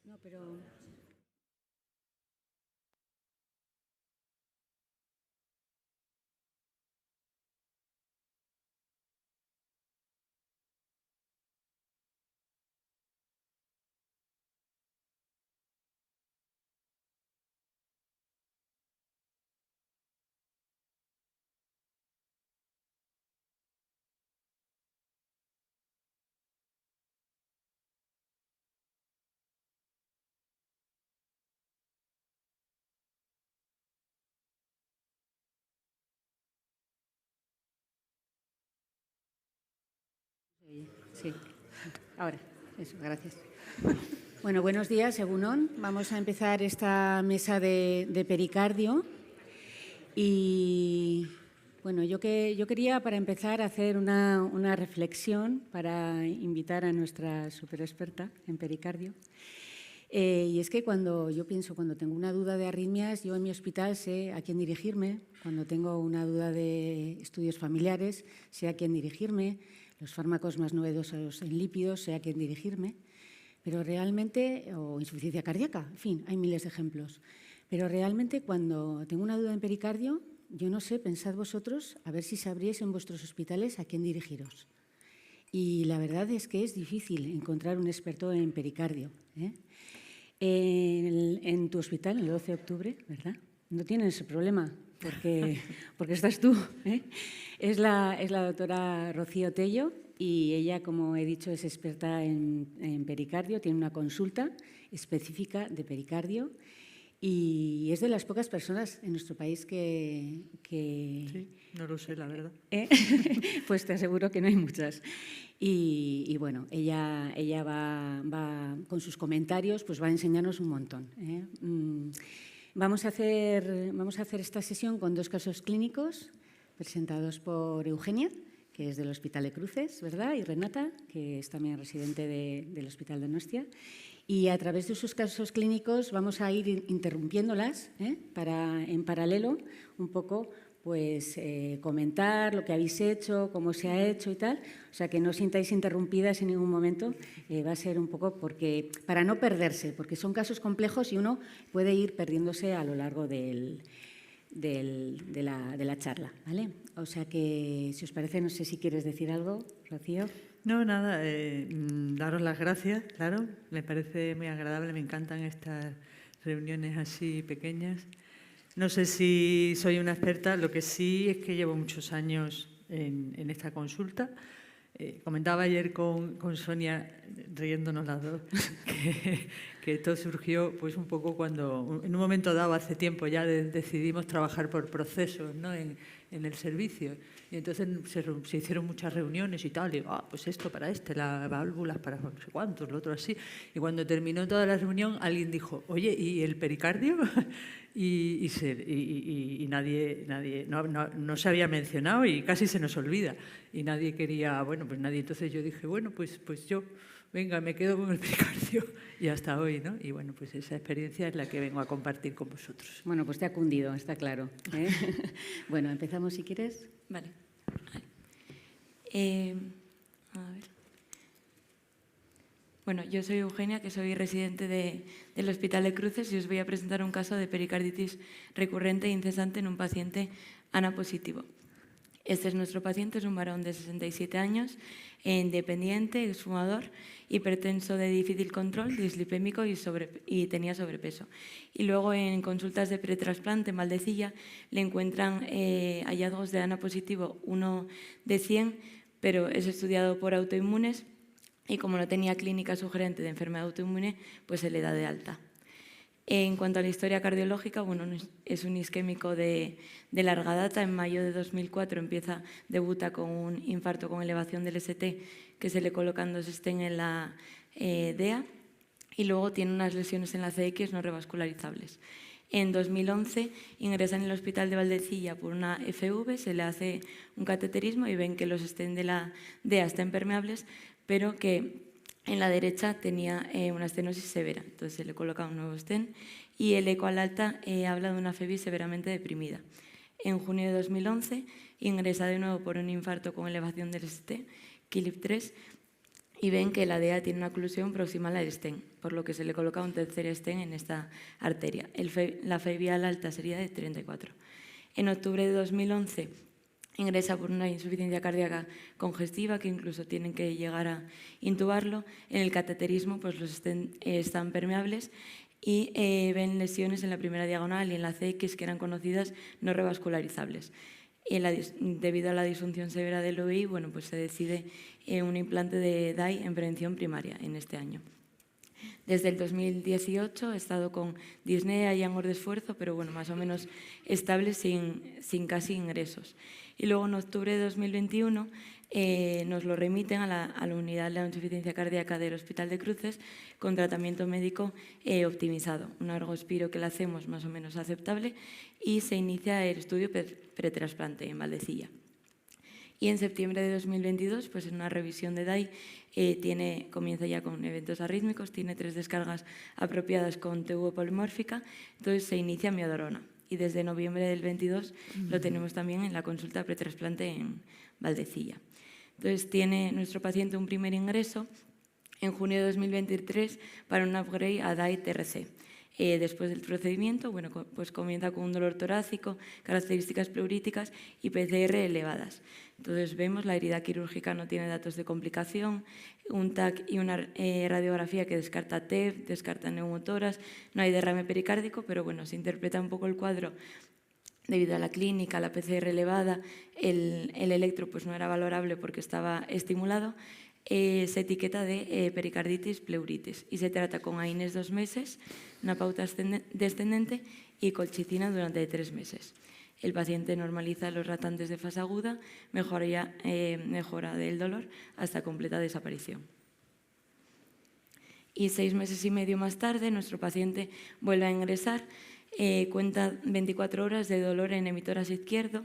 No, pero... Sí, ahora, eso, gracias. Bueno, buenos días, Egunon. Vamos a empezar esta mesa de pericardio. Y bueno, yo quería para empezar hacer una reflexión para invitar a nuestra superexperta en pericardio. Y es que cuando tengo una duda de arritmias, yo en mi hospital sé a quién dirigirme. Cuando tengo una duda de estudios familiares, sé a quién dirigirme. Los fármacos más novedosos en lípidos, sé a quién dirigirme. Pero realmente, o insuficiencia cardíaca, en fin, hay miles de ejemplos. Pero realmente cuando tengo una duda en pericardio, yo no sé, pensad vosotros, a ver si sabríais en vuestros hospitales a quién dirigiros. Y la verdad es que es difícil encontrar un experto en pericardio, ¿eh? En tu hospital, el 12 de octubre, ¿verdad? No tienes ese problema, porque estás tú, ¿eh? Es la doctora Rocío Tello y ella, como he dicho, es experta en pericardio, tiene una consulta específica de pericardio y es de las pocas personas en nuestro país que... Sí, no lo sé, la verdad. Pues te aseguro que no hay muchas. Y bueno, ella va con sus comentarios, pues va a enseñarnos un montón, ¿eh? Vamos a hacer esta sesión con 2 casos clínicos presentados por Eugenia, que es del Hospital de Cruces, ¿verdad? Y Renata, que es también residente del Hospital de Donostia. Y a través de sus casos clínicos vamos a ir interrumpiéndolas, para, en paralelo, un poco pues comentar lo que habéis hecho, cómo se ha hecho y tal. O sea, que no os sintáis interrumpidas en ningún momento. Va a ser un poco para no perderse, porque son casos complejos y uno puede ir perdiéndose a lo largo de la charla, ¿vale? O sea que, si os parece, no sé si quieres decir algo, Rocío. No, nada, daros las gracias, claro. Me parece muy agradable, me encantan estas reuniones así pequeñas. No sé si soy una experta, lo que sí es que llevo muchos años en esta consulta. Comentaba ayer con Sonia, riéndonos las dos, que esto surgió pues un poco cuando, en un momento dado, hace tiempo ya decidimos trabajar por procesos, ¿no? en el servicio. Y entonces se hicieron muchas reuniones y tal, y pues esto para las válvulas para no sé cuántos, lo otro así. Y cuando terminó toda la reunión, alguien dijo, oye, ¿y el pericardio? y nadie no se había mencionado y casi se nos olvida. Y nadie quería, bueno, pues nadie. Entonces yo dije, bueno, pues yo, venga, me quedo con el pericardio y hasta hoy, ¿no? Y bueno, pues esa experiencia es la que vengo a compartir con vosotros. Bueno, pues te ha cundido, está claro, ¿eh? Bueno, empezamos si quieres. Vale. A ver. Bueno, yo soy Eugenia, que soy residente del Hospital de Cruces y os voy a presentar un caso de pericarditis recurrente e incesante en un paciente ANA positivo. Este es nuestro paciente, es un varón de 67 años, independiente, exfumador, hipertenso de difícil control, dislipémico y tenía sobrepeso. Y luego en consultas de pretrasplante en Valdecilla le encuentran hallazgos de ANA positivo, 1 de 100, pero es estudiado por autoinmunes y como no tenía clínica sugerente de enfermedad autoinmune, pues se le da de alta. En cuanto a la historia cardiológica, bueno, es un isquémico de larga data. En mayo de 2004 debuta con un infarto con elevación del ST, que se le colocan 2 stents en la DEA, y luego tiene unas lesiones en la CX no revascularizables. En 2011 ingresa en el Hospital de Valdecilla por una FV, se le hace un cateterismo y ven que los stents de la DEA están permeables, pero que en la derecha tenía una estenosis severa, entonces se le coloca un nuevo stent y el eco al alta habla de una FEBI severamente deprimida. En junio de 2011 ingresa de nuevo por un infarto con elevación del ST, KILIP3, y ven que la DEA tiene una oclusión proximal al stent, por lo que se le coloca un tercer stent en esta arteria. La fe vial alta sería de 34. En octubre de 2011 ingresa por una insuficiencia cardíaca congestiva, que incluso tienen que llegar a intubarlo. En el cateterismo, pues los stents están permeables y ven lesiones en la primera diagonal y en la CX que eran conocidas no revascularizables. Debido a la disfunción severa del OI, bueno, pues se decide un implante de DAI en prevención primaria en este año. Desde el 2018 he estado con disnea y angor de esfuerzo, pero bueno, más o menos estable, sin casi ingresos. Y luego en octubre de 2021 nos lo remiten a la unidad de la insuficiencia cardíaca del Hospital de Cruces con tratamiento médico optimizado. Un ergospiro que le hacemos más o menos aceptable y se inicia el estudio pretrasplante en Valdecilla. Y en septiembre de 2022, pues en una revisión de DAI, comienza ya con eventos arrítmicos, tiene 3 descargas apropiadas con TU polimórfica, entonces se inicia miodorona. Y desde noviembre del 22 lo tenemos también en la consulta pretrasplante en Valdecilla. Entonces tiene nuestro paciente un primer ingreso en junio de 2023 para un upgrade a DAI TRC. Después del procedimiento, bueno, pues comienza con un dolor torácico, características pleuríticas y PCR elevadas. Entonces vemos la herida quirúrgica no tiene datos de complicación, un TAC y una radiografía que descarta TEP, descarta neumotoras, no hay derrame pericárdico, pero bueno, se interpreta un poco el cuadro debido a la clínica, la PCR elevada, el electro pues no era valorable porque estaba estimulado. Se etiqueta de pericarditis pleuritis y se trata con AINES 2 meses, una pauta descendente y colchicina durante 3 meses. El paciente normaliza los ratantes de fase aguda, mejora del dolor hasta completa desaparición. Y 6 meses y medio más tarde, nuestro paciente vuelve a ingresar, cuenta 24 horas de dolor en emitoras izquierdo,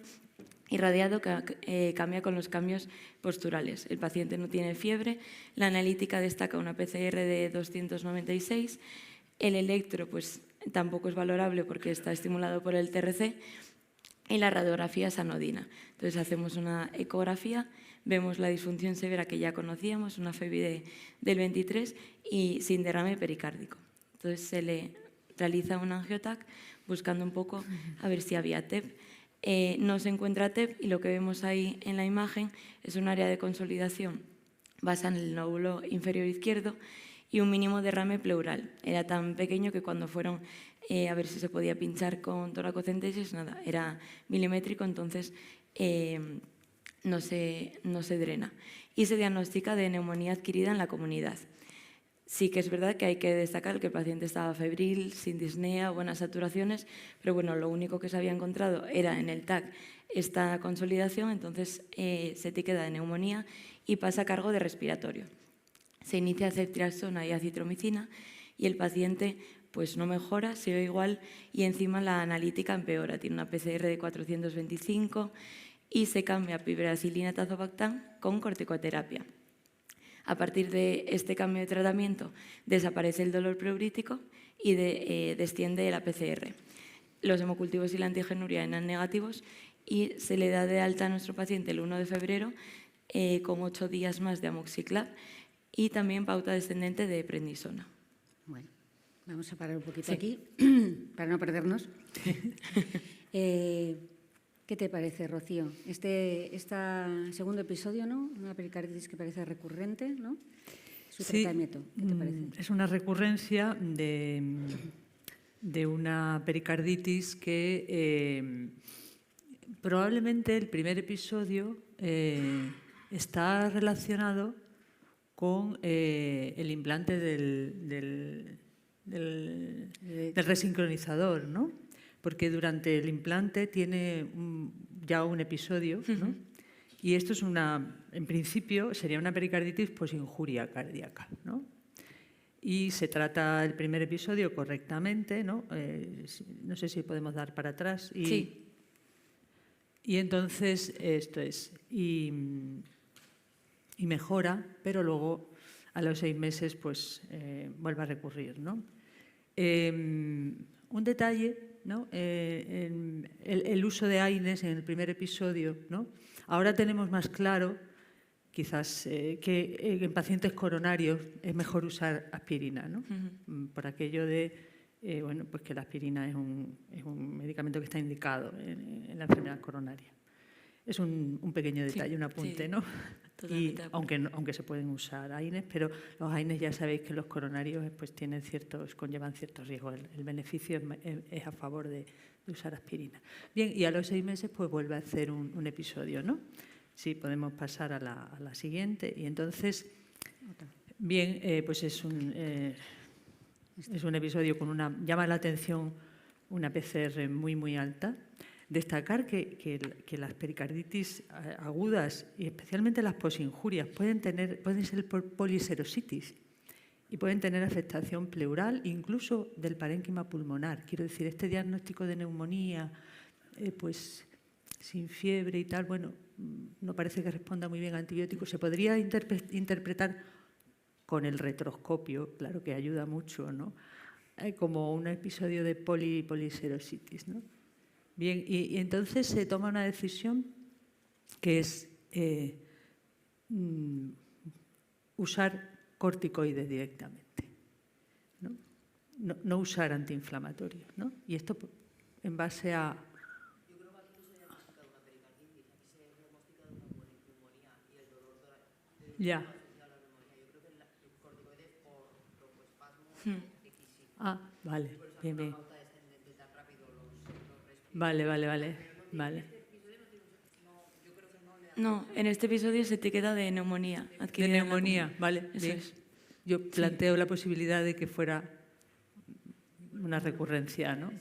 irradiado que cambia con los cambios posturales. El paciente no tiene fiebre, la analítica destaca una PCR de 296, el electro pues tampoco es valorable porque está estimulado por el TRC y la radiografía es anodina. Entonces hacemos una ecografía, vemos la disfunción severa que ya conocíamos, una FEBI del 23 y sin derrame pericárdico. Entonces se le realiza un angiotac buscando un poco a ver si había TEP. No se encuentra TEP y lo que vemos ahí en la imagen es un área de consolidación basada en el lóbulo inferior izquierdo y un mínimo derrame pleural. Era tan pequeño que cuando fueron a ver si se podía pinchar con toracocentesis, nada, era milimétrico, entonces no se drena. Y se diagnostica de neumonía adquirida en la comunidad. Sí que es verdad que hay que destacar que el paciente estaba febril, sin disnea, buenas saturaciones, pero bueno, lo único que se había encontrado era en el TAC esta consolidación, entonces se etiqueta de neumonía y pasa a cargo de respiratorio. Se inicia ceftriaxona y acitromicina y el paciente pues no mejora, sigue igual y encima la analítica empeora, tiene una PCR de 425 y se cambia a piperacilina tazobactam con corticoterapia. A partir de este cambio de tratamiento desaparece el dolor pleurítico y desciende la PCR. Los hemocultivos y la antigenuria eran negativos y se le da de alta a nuestro paciente el 1 de febrero con 8 días más de amoxiclav y también pauta descendente de prednisona. Bueno, vamos a parar un poquito aquí para no perdernos. ¿Qué te parece, Rocío? Este segundo episodio, ¿no? Una pericarditis que parece recurrente, ¿no? Su tratamiento, ¿qué te parece? Es una recurrencia de una pericarditis que probablemente el primer episodio está relacionado con el implante del resincronizador, ¿no? Porque durante el implante tiene ya un episodio, ¿no? Y esto es en principio, sería una pericarditis pues injuria cardíaca, ¿no? Y se trata el primer episodio correctamente, ¿no? No sé si podemos dar para atrás. Sí. Y entonces esto es, y mejora, pero luego a los 6 meses pues vuelve a recurrir, ¿no? Un detalle, ¿no? El uso de AINES en el primer episodio, ¿no? Ahora tenemos más claro quizás que en pacientes coronarios es mejor usar aspirina, ¿no? Por aquello de bueno, pues que la aspirina es un medicamento que está indicado en la enfermedad coronaria. Es un pequeño detalle, un apunte, sí, ¿no? Y totalmente de acuerdo. aunque se pueden usar AINES, pero los AINES ya sabéis que los coronarios pues conllevan ciertos riesgos. El beneficio es a favor de usar aspirina. Bien, y a los 6 meses pues vuelve a hacer un episodio, ¿no? Sí, podemos pasar a la siguiente. Y entonces, bien, pues es un episodio llama la atención una PCR muy, muy alta. Destacar que las pericarditis agudas y especialmente las posinjurias pueden ser por poliserositis y pueden tener afectación pleural, incluso del parénquima pulmonar. Quiero decir, este diagnóstico de neumonía, pues sin fiebre y tal, bueno, no parece que responda muy bien a antibióticos. Se podría interpretar con el retroscopio, claro que ayuda mucho, ¿no? Como un episodio de poliserositis, ¿no? Bien, y entonces se toma una decisión que es usar corticoides directamente, ¿no? No usar antiinflamatorios, ¿no? Y esto en base a... Yo creo que aquí no se diagnostica de una pericarditis, aquí se diagnostica de una neumonía y el dolor Ya. asociado a la neumonía. Yo creo que el corticoide es por broncoespasmo difícil. Ah, vale, bien, bien. Pauta descendente tan rápido los respiros. Vale. No, en este episodio se etiqueta de neumonía. De adquirida en la neumonía, comunidad. vale, Eso bien. es. Yo planteo la posibilidad de que fuera una recurrencia, ¿no?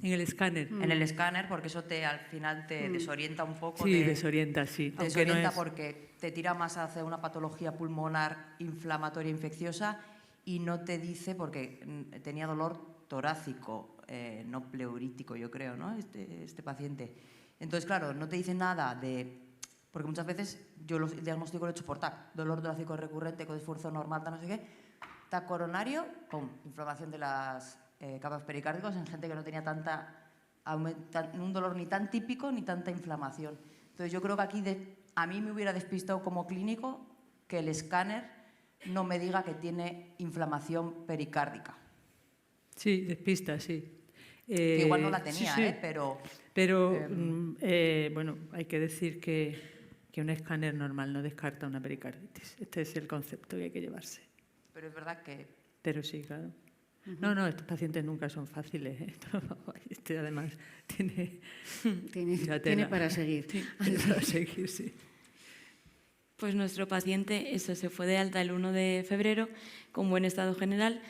En el escáner. En el escáner, porque eso al final te desorienta un poco. Sí, desorienta, sí. Te Aunque no desorienta es... porque te tira más hacia una patología pulmonar inflamatoria infecciosa y no te dice, porque tenía dolor torácico, no pleurítico, yo creo, ¿no? Este paciente. Entonces, claro, no te dice nada de... Porque muchas veces yo el diagnóstico lo he hecho por TAC, dolor torácico recurrente con esfuerzo normal, no sé qué, TAC coronario, ¡pum!, inflamación de las capas pericárdicas en gente que no tenía un dolor ni tan típico ni tanta inflamación. Entonces yo creo que aquí a mí me hubiera despistado como clínico que el escáner no me diga que tiene inflamación pericárdica. Sí, despista, sí. Que igual no la tenía, sí. Pero bueno, hay que decir que un escáner normal no descarta una pericarditis. Este es el concepto que hay que llevarse. Pero es verdad que... Pero sí, claro. No, estos pacientes nunca son fáciles. Este además tiene para seguir. Para seguir, sí. Pues nuestro paciente se fue de alta el 1 de febrero con buen estado general.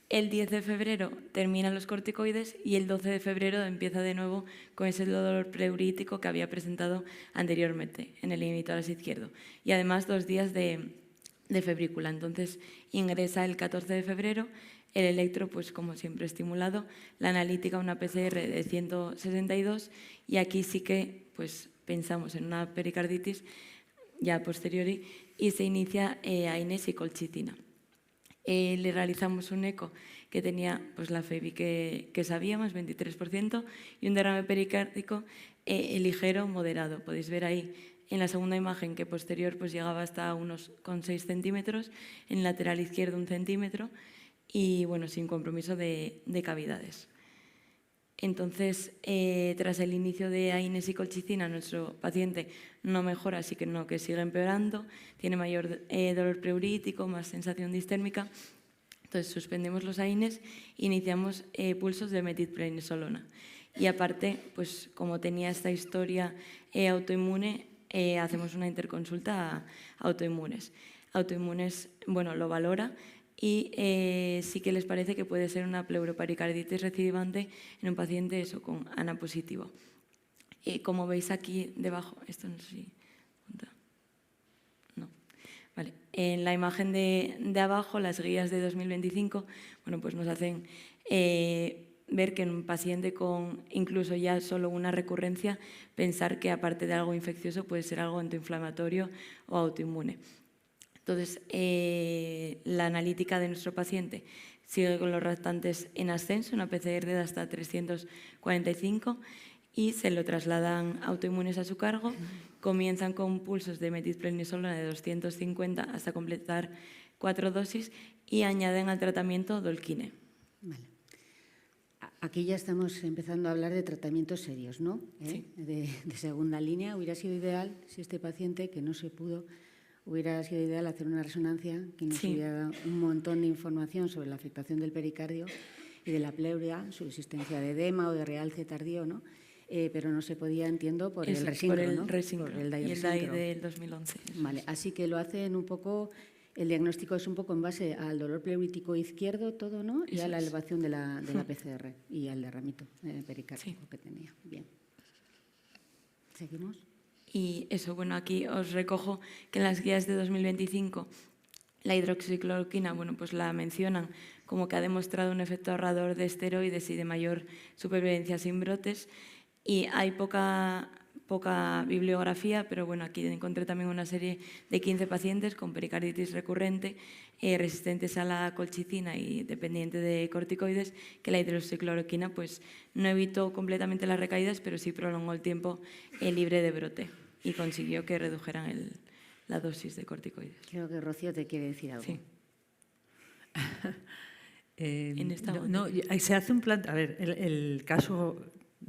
El 10 de febrero termina los corticoides y el 12 de febrero empieza de nuevo con ese dolor pleurítico que había presentado anteriormente en el inhibitor izquierdo. Y además 2 días de febrícula. Entonces ingresa el 14 de febrero, el electro, pues como siempre estimulado, la analítica una PCR de 162 y aquí sí que pues pensamos en una pericarditis ya a posteriori y se inicia AINES y colchicina. Le realizamos un eco que tenía pues, la FEBI que sabíamos, 23%, y un derrame pericárdico ligero, moderado. Podéis ver ahí en la segunda imagen que posterior pues, llegaba hasta unos 6 centímetros, en el lateral izquierdo 1 centímetro y bueno, sin compromiso de cavidades. Entonces, tras el inicio de AINES y colchicina, nuestro paciente no mejora, así que no, que sigue empeorando, tiene mayor dolor pleurítico, más sensación distérmica. Entonces, suspendemos los AINES e iniciamos pulsos de metilprednisolona. Y aparte, pues como tenía esta historia autoinmune, hacemos una interconsulta a autoinmunes. Autoinmunes, bueno, lo valora y sí que les parece que puede ser una pleuropericarditis recidivante en un paciente con ANA positivo. Como veis aquí debajo, esto no sé si... No. Vale. En la imagen de abajo, las guías de 2025, bueno, pues nos hacen ver que en un paciente con incluso ya solo una recurrencia, pensar que aparte de algo infeccioso puede ser algo antiinflamatorio o autoinmune. Entonces, la analítica de nuestro paciente sigue con los reactantes en ascenso, una PCR de hasta 345 y se lo trasladan autoinmunes a su cargo. Comienzan con pulsos de metilprednisolona de 250 hasta completar 4 dosis y añaden al tratamiento Dolquine. Vale. Aquí ya estamos empezando a hablar de tratamientos serios, ¿no? Sí. De segunda línea. Hubiera sido ideal si este paciente, que no se pudo, hubiera sido ideal hacer una resonancia que nos Sí. hubiera dado un montón de información sobre la afectación del pericardio y de la pleuria, su existencia de edema o de realce tardío, ¿no? Pero no se podía, entiendo, por el resincro, Por el ¿no? resincro Por el y el DAI DAI del 2011. eso Vale, es. así que lo hacen un poco, el diagnóstico es un poco en base al dolor pleurítico izquierdo, todo, ¿no? Y Eso a la es. elevación de la PCR y al derramito pericárdico Sí. que tenía. Bien. ¿Seguimos? Y eso, bueno, aquí os recojo que en las guías de 2025 la hidroxicloroquina, bueno, pues la mencionan como que ha demostrado un efecto ahorrador de esteroides y de mayor supervivencia sin brotes. Y hay poca bibliografía, pero bueno, aquí encontré también una serie de 15 pacientes con pericarditis recurrente, resistentes a la colchicina y dependiente de corticoides, que la hidroxicloroquina pues no evitó completamente las recaídas, pero sí prolongó el tiempo libre de brote y consiguió que redujeran la dosis de corticoides. Creo que Rocío te quiere decir algo. Sí. En esta se hace un a ver, el caso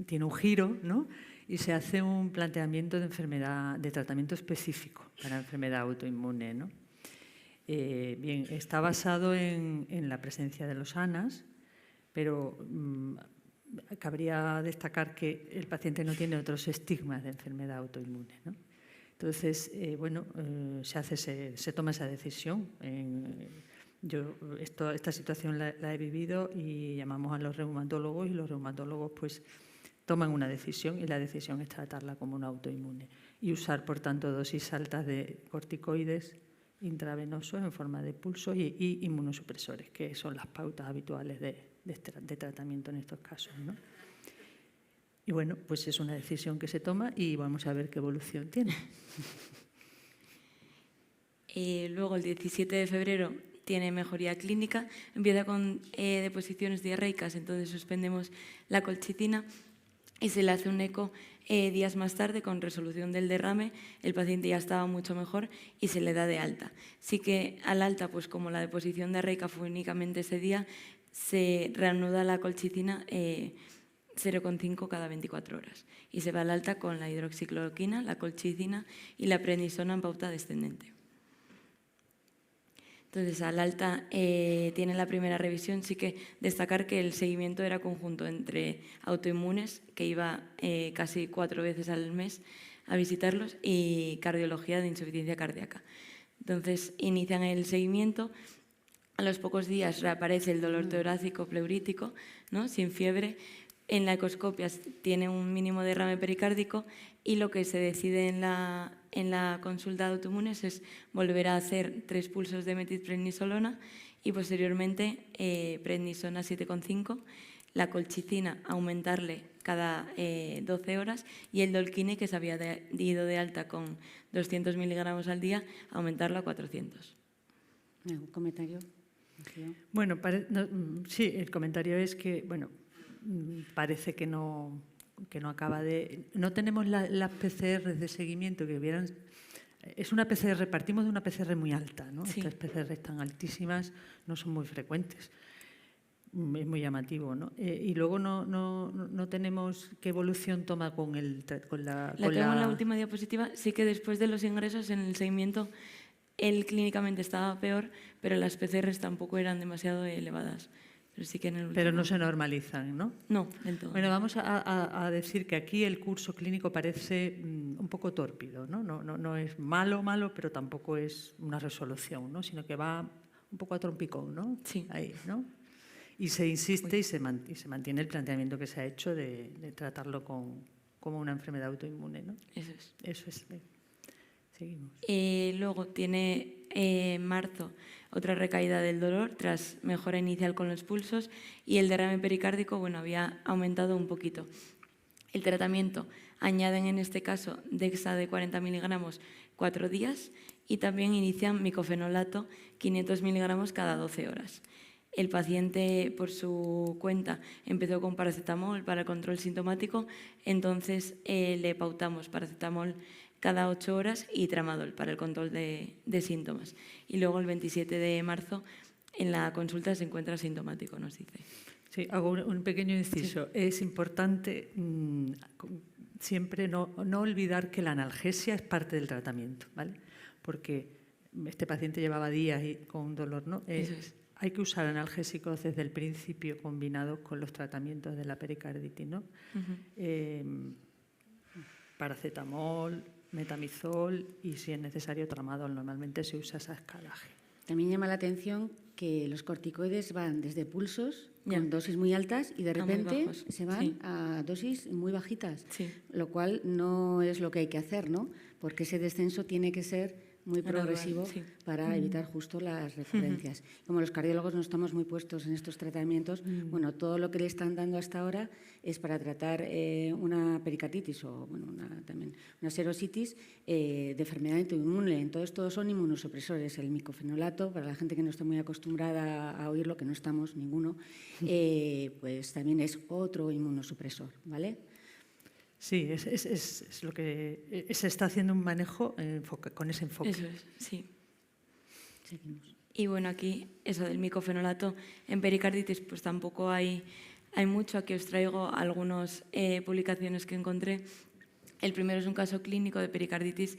tiene un giro, ¿no? Y se hace un planteamiento de enfermedad, de tratamiento específico para enfermedad autoinmune, ¿no? Bien, está basado en la presencia de los ANAS, pero cabría destacar que el paciente no tiene otros estigmas de enfermedad autoinmune, ¿no? Entonces, se toma esa decisión. Yo esta situación la he vivido y llamamos a los reumatólogos y los reumatólogos pues toman una decisión y la decisión es tratarla como una autoinmune y usar, por tanto, dosis altas de corticoides intravenosos en forma de pulso y inmunosupresores, que son las pautas habituales de tratamiento en estos casos, ¿no? Y bueno, pues es una decisión que se toma y vamos a ver qué evolución tiene. Luego, el 17 de febrero, tiene mejoría clínica, empieza con deposiciones diarreicas, entonces suspendemos la colchicina y se le hace un eco días más tarde con resolución del derrame. El paciente ya estaba mucho mejor y se le da de alta. Sí que al alta, pues como la deposición diarreica fue únicamente ese día, se reanuda la colchicina 0,5 cada 24 horas y se va al alta con la hidroxicloroquina, la colchicina y la prednisona en pauta descendente. Entonces, al alta tiene la primera revisión, sí que destacar que el seguimiento era conjunto entre autoinmunes, que iba casi 4 veces al mes a visitarlos, y cardiología de insuficiencia cardíaca. Entonces, inician el seguimiento. A los pocos días reaparece el dolor torácico pleurítico, ¿no? Sin fiebre. En la ecoscopia tiene un mínimo derrame pericárdico y lo que se decide en la consulta de autoinmunes es volver a hacer 3 pulsos de metilprednisolona y posteriormente prednisona 7,5, la colchicina aumentarle cada 12 horas y el dolquine, que se había ido de alta con 200 miligramos al día, aumentarlo a 400. ¿Un comentario? Bueno, sí, el comentario es que, bueno, parece que no acaba de... No tenemos las PCR de seguimiento que hubieran... Es una PCR, partimos de una PCR muy alta, ¿no? Sí. Estas PCR tan altísimas no son muy frecuentes. Es muy llamativo, ¿no? Y luego no tenemos qué evolución toma con la... La tengo en la última diapositiva. Sí que después de los ingresos en el seguimiento, él clínicamente estaba peor, pero las PCRs tampoco eran demasiado elevadas. Pero sí que en el último... Pero no se normalizan, ¿no? No, del todo. Bueno, vamos a decir que aquí el curso clínico parece un poco tórpido, ¿no? No es malo, pero tampoco es una resolución, ¿no? Sino que va un poco a trompicón, ¿no? Sí. Ahí, ¿no? Y se insiste y se mantiene el planteamiento que se ha hecho de tratarlo como una enfermedad autoinmune, ¿no? Eso es. Seguimos. Luego tiene en marzo otra recaída del dolor tras mejora inicial con los pulsos y el derrame pericárdico, bueno, había aumentado un poquito. El tratamiento, añaden en este caso Dexa de 40 miligramos 4 días y también inician micofenolato 500 miligramos cada 12 horas. El paciente, por su cuenta, empezó con paracetamol para el control sintomático, entonces le pautamos paracetamol cada 8 horas y tramadol para el control de síntomas. Y luego el 27 de marzo en la consulta se encuentra asintomático, nos dice. Sí, hago un pequeño inciso. Sí. Es importante siempre no olvidar que la analgesia es parte del tratamiento, ¿vale? Porque este paciente llevaba días con dolor, ¿no? Eso es. Hay que usar analgésicos desde el principio combinados con los tratamientos de la pericarditis, ¿no? Paracetamol, metamizol y, si es necesario, tramadol. Normalmente se usa esa escalaje. También llama la atención que los corticoides van desde pulsos con dosis muy altas y de repente se van a dosis muy bajitas, lo cual no es lo que hay que hacer, ¿no? Porque ese descenso tiene que ser muy progresivo para evitar justo las recurrencias. Como los cardiólogos no estamos muy puestos en estos tratamientos, bueno, todo lo que le están dando hasta ahora es para tratar una pericarditis o bueno, también una serositis de enfermedad autoinmune. Entonces, todos son inmunosupresores. El micofenolato, para la gente que no está muy acostumbrada a oírlo, que no estamos ninguno, pues también es otro inmunosupresor, ¿vale? Sí, es lo que se está haciendo un manejo con ese enfoque. Eso es, sí. Seguimos. Y bueno, aquí, eso del micofenolato en pericarditis, pues tampoco hay mucho. Aquí os traigo algunas publicaciones que encontré. El primero es un caso clínico de pericarditis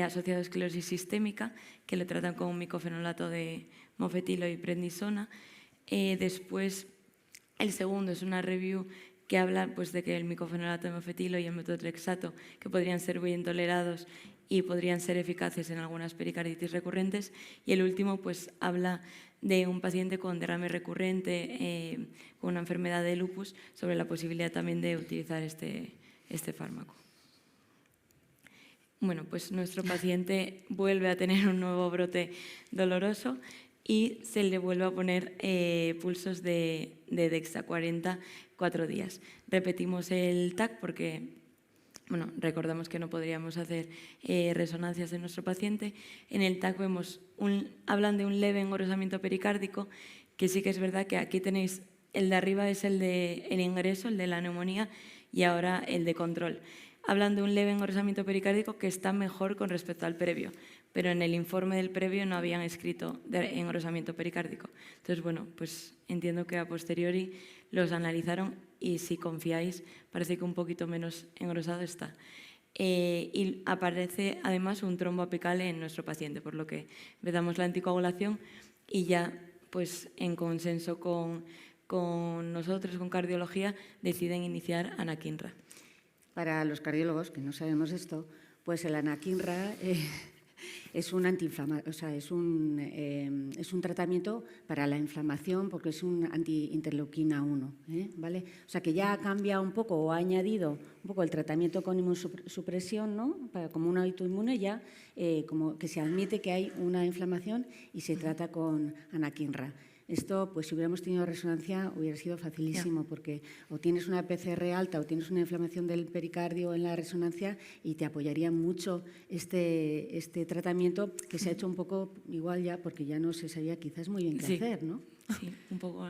asociado a esclerosis sistémica, que lo tratan con un micofenolato de mofetilo y prednisona. Después, el segundo es una review que habla pues, de que el micofenolato de mofetilo y el metotrexato, que podrían ser muy intolerados y podrían ser eficaces en algunas pericarditis recurrentes. Y el último pues, habla de un paciente con derrame recurrente, con una enfermedad de lupus, sobre la posibilidad también de utilizar este fármaco. Bueno, pues nuestro paciente vuelve a tener un nuevo brote doloroso y se le vuelve a poner pulsos de Dexa 40 4 días. Repetimos el TAC porque, bueno, recordamos que no podríamos hacer resonancias en nuestro paciente. En el TAC vemos hablan de un leve engrosamiento pericárdico, que sí que es verdad que aquí tenéis, el de arriba es el ingreso, el de la neumonía, y ahora el de control. Hablan de un leve engrosamiento pericárdico que está mejor con respecto al previo, pero en el informe del previo no habían escrito de engrosamiento pericárdico. Entonces, bueno, pues entiendo que a posteriori los analizaron y si confiáis, parece que un poquito menos engrosado está. Y aparece además un trombo apical en nuestro paciente, por lo que empezamos la anticoagulación y ya, pues en consenso con nosotros, con cardiología, deciden iniciar anakinra. Para los cardiólogos, que no sabemos esto, pues el anakinra es un antiinflamatorio, o sea, es un tratamiento para la inflamación porque es un antiinterleuquina 1, ¿vale? O sea, que ya cambia un poco o ha añadido un poco el tratamiento con inmunosupresión, ¿no? Como un autoinmune ya, como que se admite que hay una inflamación y se trata con anakinra. Esto, pues si hubiéramos tenido resonancia, hubiera sido facilísimo, porque o tienes una PCR alta o tienes una inflamación del pericardio en la resonancia y te apoyaría mucho este tratamiento que se ha hecho un poco igual ya, porque ya no se sabía quizás muy bien qué hacer, ¿no? Sí, un poco.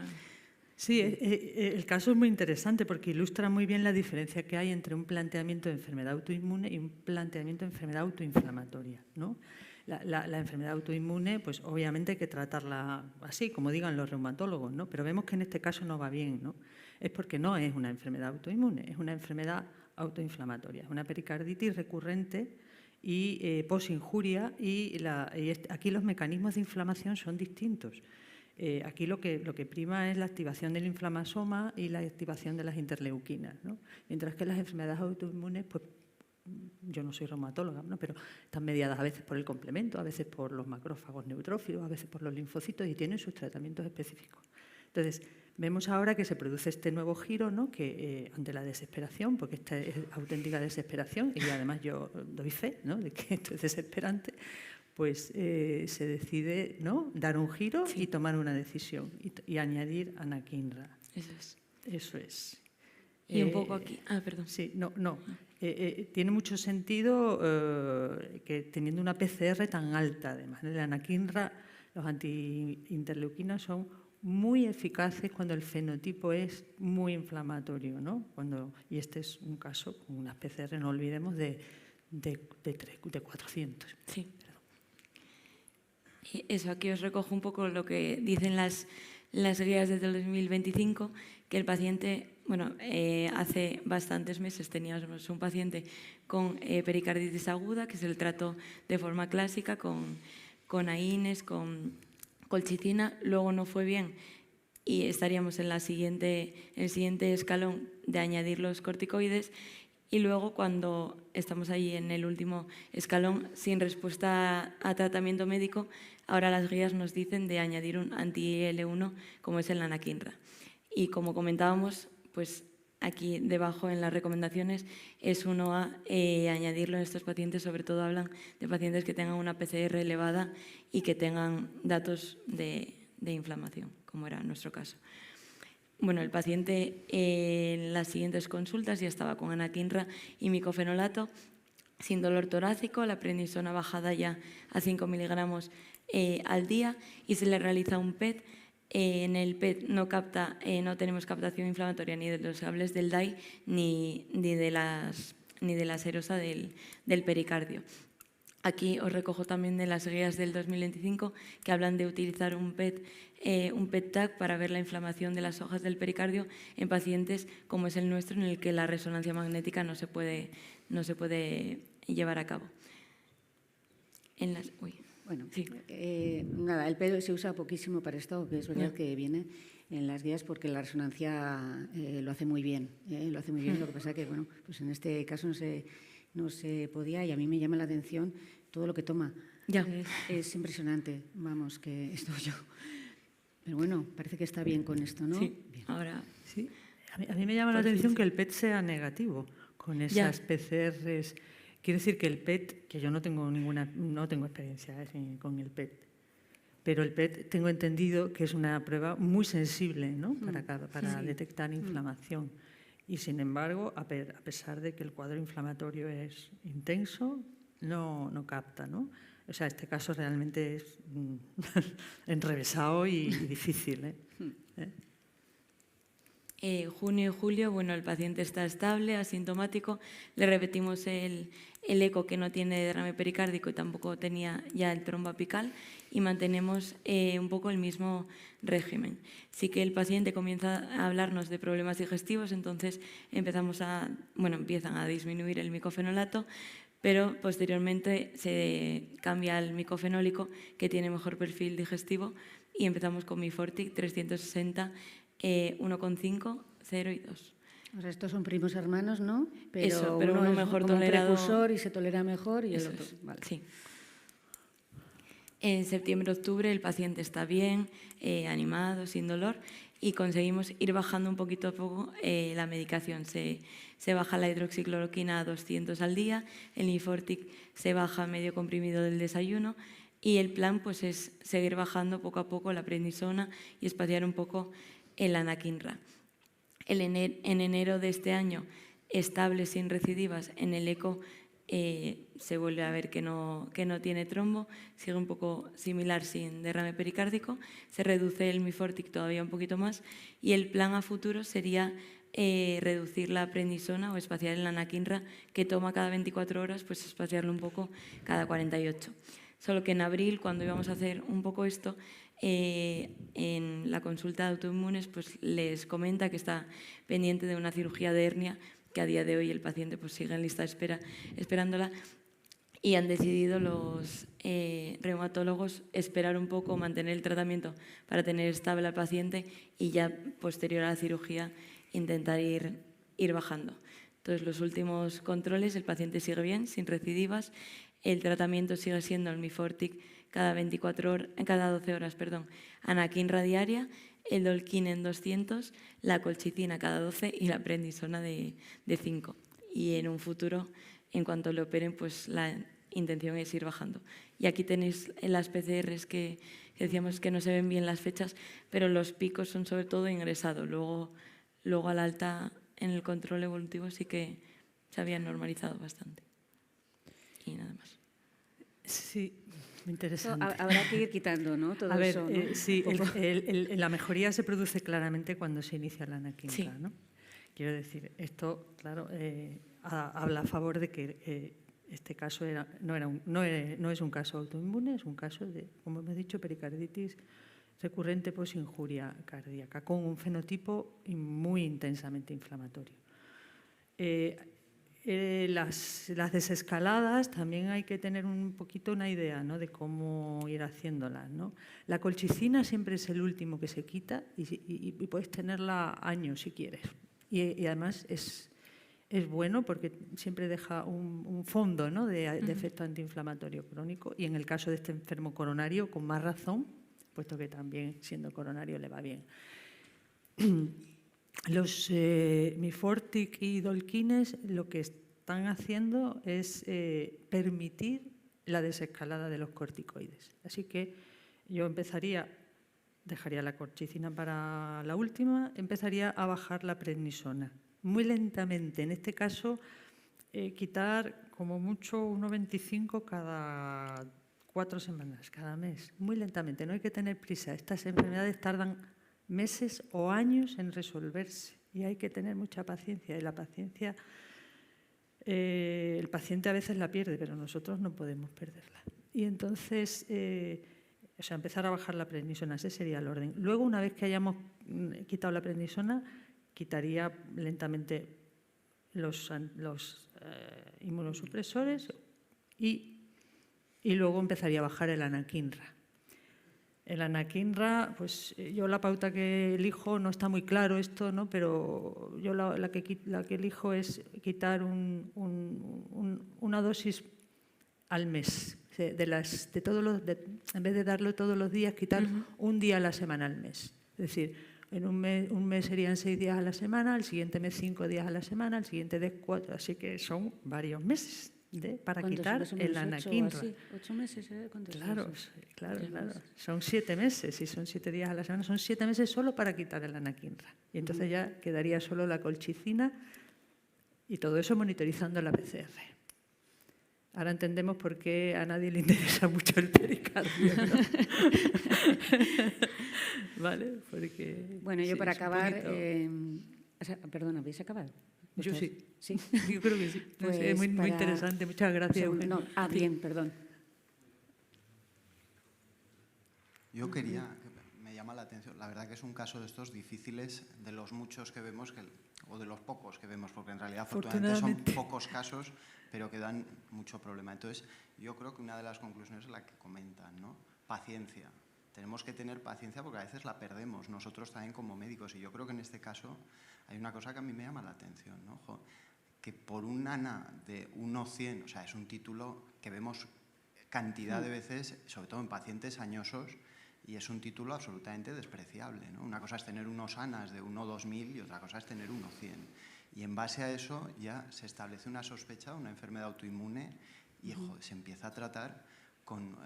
Sí, el caso es muy interesante porque ilustra muy bien la diferencia que hay entre un planteamiento de enfermedad autoinmune y un planteamiento de enfermedad autoinflamatoria, ¿no? La enfermedad autoinmune, pues obviamente hay que tratarla así, como digan los reumatólogos, ¿no? Pero vemos que en este caso no va bien, ¿no? Es porque no es una enfermedad autoinmune, es una enfermedad autoinflamatoria, una pericarditis recurrente y posinjuria, y aquí los mecanismos de inflamación son distintos. Aquí lo que prima es la activación del inflamasoma y la activación de las interleuquinas, ¿no? Mientras que las enfermedades autoinmunes, pues yo no soy reumatóloga, ¿no? Pero están mediadas a veces por el complemento, a veces por los macrófagos neutrófilos, a veces por los linfocitos y tienen sus tratamientos específicos. Entonces, vemos ahora que se produce este nuevo giro, ¿no? Que ante la desesperación, porque esta es auténtica desesperación y además yo doy fe, ¿no? De que esto es desesperante, pues se decide, ¿no? Dar un giro y tomar una decisión y añadir anakinra. Eso es. Eso es. Y un poco aquí. Perdón. Sí, no. Tiene mucho sentido que teniendo una PCR tan alta, además. La anakinra, los antiinterleuquinas son muy eficaces cuando el fenotipo es muy inflamatorio, ¿no? Y este es un caso con unas PCR, no olvidemos, de 400. Sí. Y eso, aquí os recojo un poco lo que dicen las guías desde el 2025, que el paciente, bueno, hace bastantes meses teníamos un paciente con pericarditis aguda, que es el trato de forma clásica, con AINES, con colchicina, luego no fue bien y estaríamos en el siguiente escalón de añadir los corticoides, y luego cuando estamos ahí en el último escalón sin respuesta a tratamiento médico, ahora las guías nos dicen de añadir un anti-IL-1 como es el anakinra. Y como comentábamos, pues aquí debajo en las recomendaciones es 1A añadirlo en estos pacientes, sobre todo hablan de pacientes que tengan una PCR elevada y que tengan datos de inflamación, como era nuestro caso. Bueno, el paciente en las siguientes consultas ya estaba con anakinra y micofenolato, sin dolor torácico, la prednisona bajada ya a 5 miligramos al día, y se le realiza un PET. En el PET no tenemos captación inflamatoria ni de los cables del DAI ni de la serosa del pericardio. Aquí os recojo también de las guías del 2025 que hablan de utilizar un PET-TAC para ver la inflamación de las hojas del pericardio en pacientes como es el nuestro, en el que la resonancia magnética no se puede llevar a cabo. Bueno, sí. Nada, el PET se usa poquísimo para esto, que es verdad que viene en las guías porque la resonancia lo hace muy bien. Lo hace muy bien, lo que pasa que, bueno, pues en este caso no se podía, y a mí me llama la atención todo lo que toma. Ya. Es impresionante, vamos, que esto yo... Pero bueno, parece que está bien con esto, ¿no? Sí, Bien. ahora... Sí. A mí me llama la atención que el PET sea negativo con esas PCRs. Quiere decir que el PET, que yo no tengo experiencia con el PET, pero el PET tengo entendido que es una prueba muy sensible, ¿no? para detectar inflamación. Y sin embargo, a pesar de que el cuadro inflamatorio es intenso, no capta, ¿no? O sea, este caso realmente es enrevesado y difícil, Junio y julio, bueno, el paciente está estable, asintomático, le repetimos el eco que no tiene derrame pericárdico y tampoco tenía ya el trombo apical, y mantenemos un poco el mismo régimen. Sí que el paciente comienza a hablarnos de problemas digestivos, entonces empiezan a disminuir el micofenolato, pero posteriormente se cambia al micofenólico, que tiene mejor perfil digestivo, y empezamos con Mifortic 360, 1,5, 0 y 2. O sea, estos son primos hermanos, ¿no? Pero uno es mejor como tolerado, un precursor y se tolera mejor, y el Eso otro. es. Vale. Sí. En septiembre-octubre el paciente está bien, animado, sin dolor, y conseguimos ir bajando un poquito a poco la medicación. Se baja la hidroxicloroquina a 200 al día, el Nifortic se baja medio comprimido del desayuno, y el plan pues es seguir bajando poco a poco la prednisona y espaciar un poco el anakinra. En enero de este año, estable sin recidivas, en el eco se vuelve a ver que no tiene trombo, sigue un poco similar sin derrame pericárdico, se reduce el Mifortic todavía un poquito más, y el plan a futuro sería reducir la prednisona o espaciar el anakinra, que toma cada 24 horas, pues espaciarlo un poco cada 48. Solo que en abril, cuando íbamos a hacer un poco esto, en la consulta de autoinmunes pues les comenta que está pendiente de una cirugía de hernia, que a día de hoy el paciente pues sigue en lista de espera esperándola, y han decidido los reumatólogos esperar un poco, mantener el tratamiento para tener estable al paciente, y ya posterior a la cirugía intentar ir bajando. Entonces, los últimos controles, el paciente sigue bien, sin recidivas, el tratamiento sigue siendo el Mifortic cada 12 horas, anakinra diaria, el Dolquin en 200, la colchicina cada 12 y la prednisona de 5. Y en un futuro, en cuanto le operen, pues la intención es ir bajando. Y aquí tenéis las PCRs que decíamos que no se ven bien las fechas, pero los picos son sobre todo ingresados. Luego al alta en el control evolutivo sí que se habían normalizado bastante. Y nada más. Sí, Muy interesante. Habrá que ir quitando, ¿no? Todo A ver, eso, ¿no? sí, Un poco. la mejoría se produce claramente cuando se inicia la anaquimra, Sí. ¿no? Quiero decir, esto, claro, habla a favor de que este caso no es un caso autoinmune, es un caso de, como hemos dicho, pericarditis recurrente posinjuria cardíaca, con un fenotipo muy intensamente inflamatorio. Las desescaladas también hay que tener un poquito una idea, ¿no?, de cómo ir haciéndolas, ¿no? La colchicina siempre es el último que se quita y puedes tenerla años si quieres. Y además es bueno porque siempre deja un fondo, ¿no?, de efecto antiinflamatorio crónico, y en el caso de este enfermo coronario, con más razón, puesto que también siendo coronario le va bien. Los Mifortic y Dolquines lo que están haciendo es permitir la desescalada de los corticoides. Así que yo dejaría la colchicina para la última, empezaría a bajar la prednisona. Muy lentamente, en este caso, quitar como mucho 1,25 cada 4 semanas, cada mes. Muy lentamente, no hay que tener prisa. Estas enfermedades tardan meses o años en resolverse y hay que tener mucha paciencia. Y la paciencia, el paciente a veces la pierde, pero nosotros no podemos perderla. Y entonces, empezar a bajar la prednisona, ese sería el orden. Luego, una vez que hayamos quitado la prednisona, quitaría lentamente los inmunosupresores y luego empezaría a bajar el anakinra. El anakinra, pues yo la pauta que elijo, no está muy claro esto, ¿no?, pero yo la que elijo es quitar una dosis al mes. En vez de darlo todos los días, quitar un día a la semana al mes. Es decir, en un mes serían 6 días a la semana, el siguiente mes 5 días a la semana, el siguiente mes 4, así que son varios meses para quitar el anakinra. 8 meses, ¿eh? Claro. Son 7 meses, y son 7 días a la semana, son 7 meses solo para quitar el anakinra. Y entonces ya quedaría solo la colchicina y todo eso monitorizando la PCR. Ahora entendemos por qué a nadie le interesa mucho el pericardio, ¿no? ¿Vale? Porque, bueno, yo sí, para es un acabar... poquito... perdón, ¿habéis acabado? Yo sí. ¿Sí? Yo creo que sí. No sé, Pues muy interesante. Muchas gracias, Eugenio. Bien, perdón. Yo quería, me llama la atención, la verdad que es un caso de estos difíciles, de los muchos que vemos, o de los pocos que vemos, porque en realidad afortunadamente son pocos casos, pero que dan mucho problema. Entonces, yo creo que una de las conclusiones es la que comentan, ¿no? Paciencia. Tenemos que tener paciencia porque a veces la perdemos, nosotros también como médicos. Y yo creo que en este caso hay una cosa que a mí me llama la atención, ¿no? Que por un ANA de 1,100, o sea, es un título que vemos cantidad de veces, sobre todo en pacientes añosos, y es un título absolutamente despreciable, ¿no? Una cosa es tener unos ANAs de 1,2000 y otra cosa es tener 1,100. Y en base a eso ya se establece una sospecha de una enfermedad autoinmune y se empieza a tratar con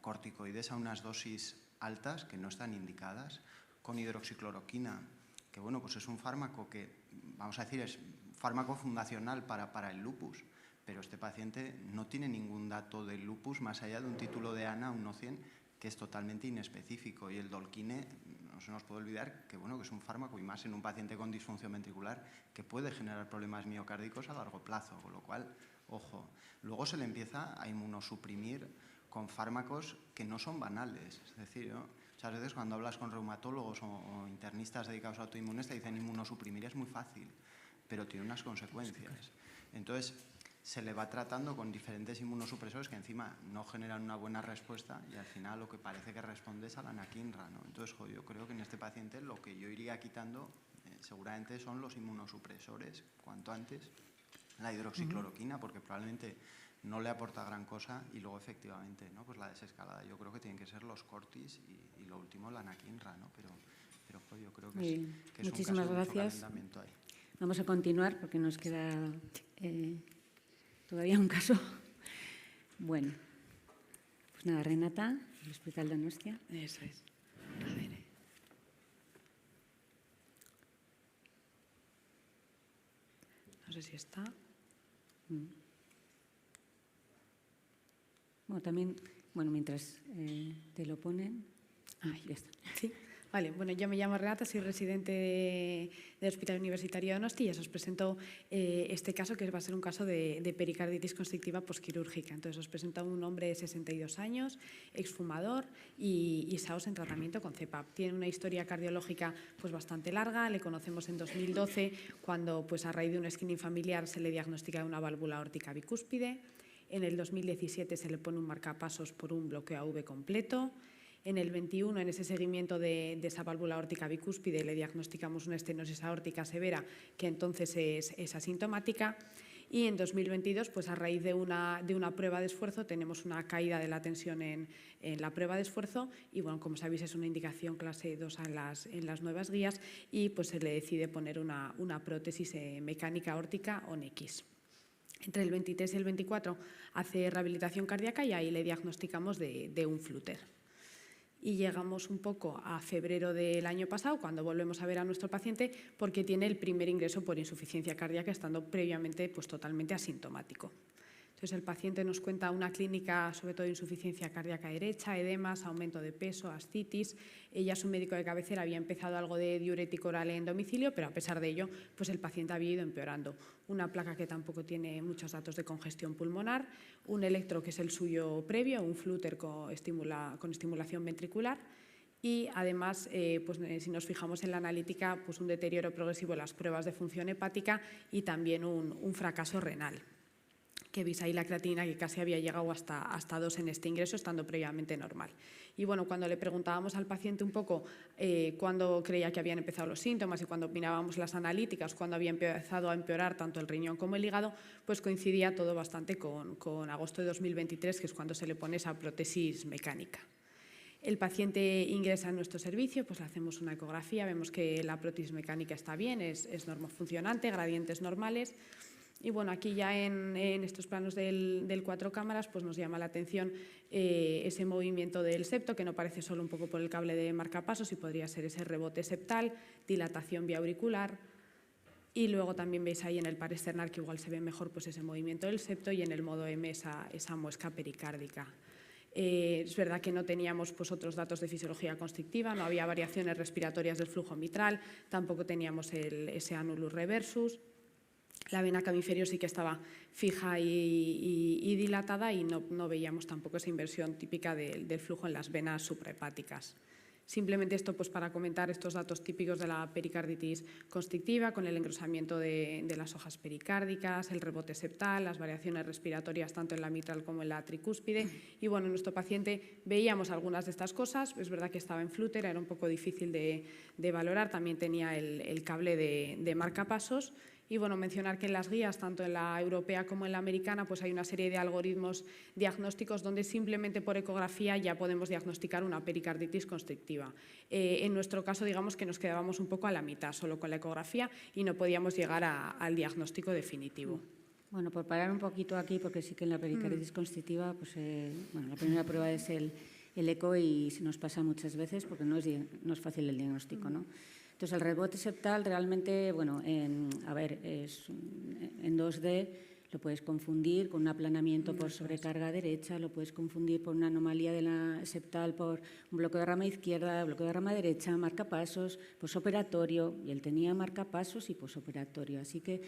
corticoides a unas dosis altas que no están indicadas, con hidroxicloroquina, que bueno, pues es un fármaco que, vamos a decir, es fármaco fundacional para el lupus, pero este paciente no tiene ningún dato del lupus más allá de un título de ANA 1,100 que es totalmente inespecífico. Y el Dolquine, no se nos puede olvidar que, bueno, que es un fármaco, y más en un paciente con disfunción ventricular, que puede generar problemas miocárdicos a largo plazo, con lo cual, ojo. Luego se le empieza a inmunosuprimir con fármacos que no son banales. Es decir, ¿no? Muchas veces cuando hablas con reumatólogos o internistas dedicados a autoinmunes te dicen inmunosuprimir es muy fácil, pero tiene unas consecuencias. Entonces, se le va tratando con diferentes inmunosupresores que encima no generan una buena respuesta y al final lo que parece que responde es a la anakinra, ¿no? Entonces, yo creo que en este paciente lo que yo iría quitando seguramente son los inmunosupresores cuanto antes, la hidroxicloroquina, porque probablemente no le aporta gran cosa, y luego efectivamente, ¿no?, pues la desescalada. Yo creo que tienen que ser los cortis y lo último la anakinra, ¿no? Pero yo creo que es muchísimas un caso de gracias. mucho calentamiento ahí. Vamos a continuar porque nos queda todavía un caso. Bueno, pues nada, Renata, el Hospital Donostia. Eso es. A ver. No sé si está. Bueno, también Bueno, mientras te lo ponen. Ya está. Sí. Vale, bueno, yo me llamo Renata, soy residente del Hospital Universitario de Donosti y os presento este caso, que va a ser un caso de pericarditis constrictiva posquirúrgica. Entonces, os presento a un hombre de 62 años, exfumador y SAOS en tratamiento con CEPAP. Tiene una historia cardiológica pues, bastante larga, le conocemos en 2012 cuando pues, a raíz de un screening familiar se le diagnostica una válvula aórtica bicúspide. En el 2017 se le pone un marcapasos por un bloqueo AV completo. En el 21, en ese seguimiento de esa válvula aórtica bicúspide, le diagnosticamos una estenosis aórtica severa, que entonces es asintomática. Y en 2022, pues a raíz de una prueba de esfuerzo, tenemos una caída de la tensión en la prueba de esfuerzo y, bueno, como sabéis, es una indicación clase 2 en las nuevas guías y pues se le decide poner una prótesis mecánica aórtica ONX. Entre el 23 y el 24 hace rehabilitación cardíaca y ahí le diagnosticamos de un flúter. Y llegamos un poco a febrero del año pasado, cuando volvemos a ver a nuestro paciente, porque tiene el primer ingreso por insuficiencia cardíaca, estando previamente pues, totalmente asintomático. Entonces, el paciente nos cuenta una clínica, sobre todo de insuficiencia cardíaca derecha, edemas, aumento de peso, ascitis. Ella, su médico de cabecera, había empezado algo de diurético oral en domicilio, pero a pesar de ello, pues el paciente había ido empeorando. Una placa que tampoco tiene muchos datos de congestión pulmonar, un electro que es el suyo previo, un flúter con estimulación ventricular. Y además, pues, si nos fijamos en la analítica, pues un deterioro progresivo en las pruebas de función hepática y también un fracaso renal, que veis ahí la creatinina que casi había llegado hasta 2 en este ingreso, estando previamente normal. Y bueno, cuando le preguntábamos al paciente un poco cuándo creía que habían empezado los síntomas y cuando opinábamos las analíticas, cuándo había empezado a empeorar tanto el riñón como el hígado, pues coincidía todo bastante con agosto de 2023, que es cuando se le pone esa prótesis mecánica. El paciente ingresa en nuestro servicio, pues le hacemos una ecografía, vemos que la prótesis mecánica está bien, es normofuncionante, gradientes normales. Y bueno, aquí ya en estos planos del 4 cámaras pues nos llama la atención ese movimiento del septo, que no parece solo un poco por el cable de marcapasos y podría ser ese rebote septal, dilatación biauricular. Y luego también veis ahí en el par externar que igual se ve mejor pues ese movimiento del septo y en el modo M esa muesca pericárdica. Es verdad que no teníamos pues, otros datos de fisiología constrictiva, no había variaciones respiratorias del flujo mitral, tampoco teníamos ese annulus reversus. La vena cava inferior sí que estaba fija y dilatada y no veíamos tampoco esa inversión típica del flujo en las venas suprahepáticas. Simplemente esto pues, para comentar estos datos típicos de la pericarditis constrictiva, con el engrosamiento de las hojas pericárdicas, el rebote septal, las variaciones respiratorias tanto en la mitral como en la tricúspide. Y bueno, en nuestro paciente veíamos algunas de estas cosas. Es verdad que estaba en flúter, era un poco difícil de valorar. También tenía el cable de marcapasos. Y bueno, mencionar que en las guías, tanto en la europea como en la americana, pues hay una serie de algoritmos diagnósticos donde simplemente por ecografía ya podemos diagnosticar una pericarditis constrictiva. En nuestro caso, digamos que nos quedábamos un poco a la mitad, solo con la ecografía, y no podíamos llegar al diagnóstico definitivo. Bueno, por parar un poquito aquí, porque sí que en la pericarditis constrictiva, pues, bueno, la primera prueba es el eco y se nos pasa muchas veces porque no es fácil el diagnóstico, ¿no? Entonces, el rebote septal realmente, bueno, en 2D lo puedes confundir con un aplanamiento por sobrecarga derecha, lo puedes confundir por una anomalía de la septal por un bloqueo de rama izquierda, bloqueo de rama derecha, marcapasos, posoperatorio, y él tenía marcapasos y posoperatorio. Así que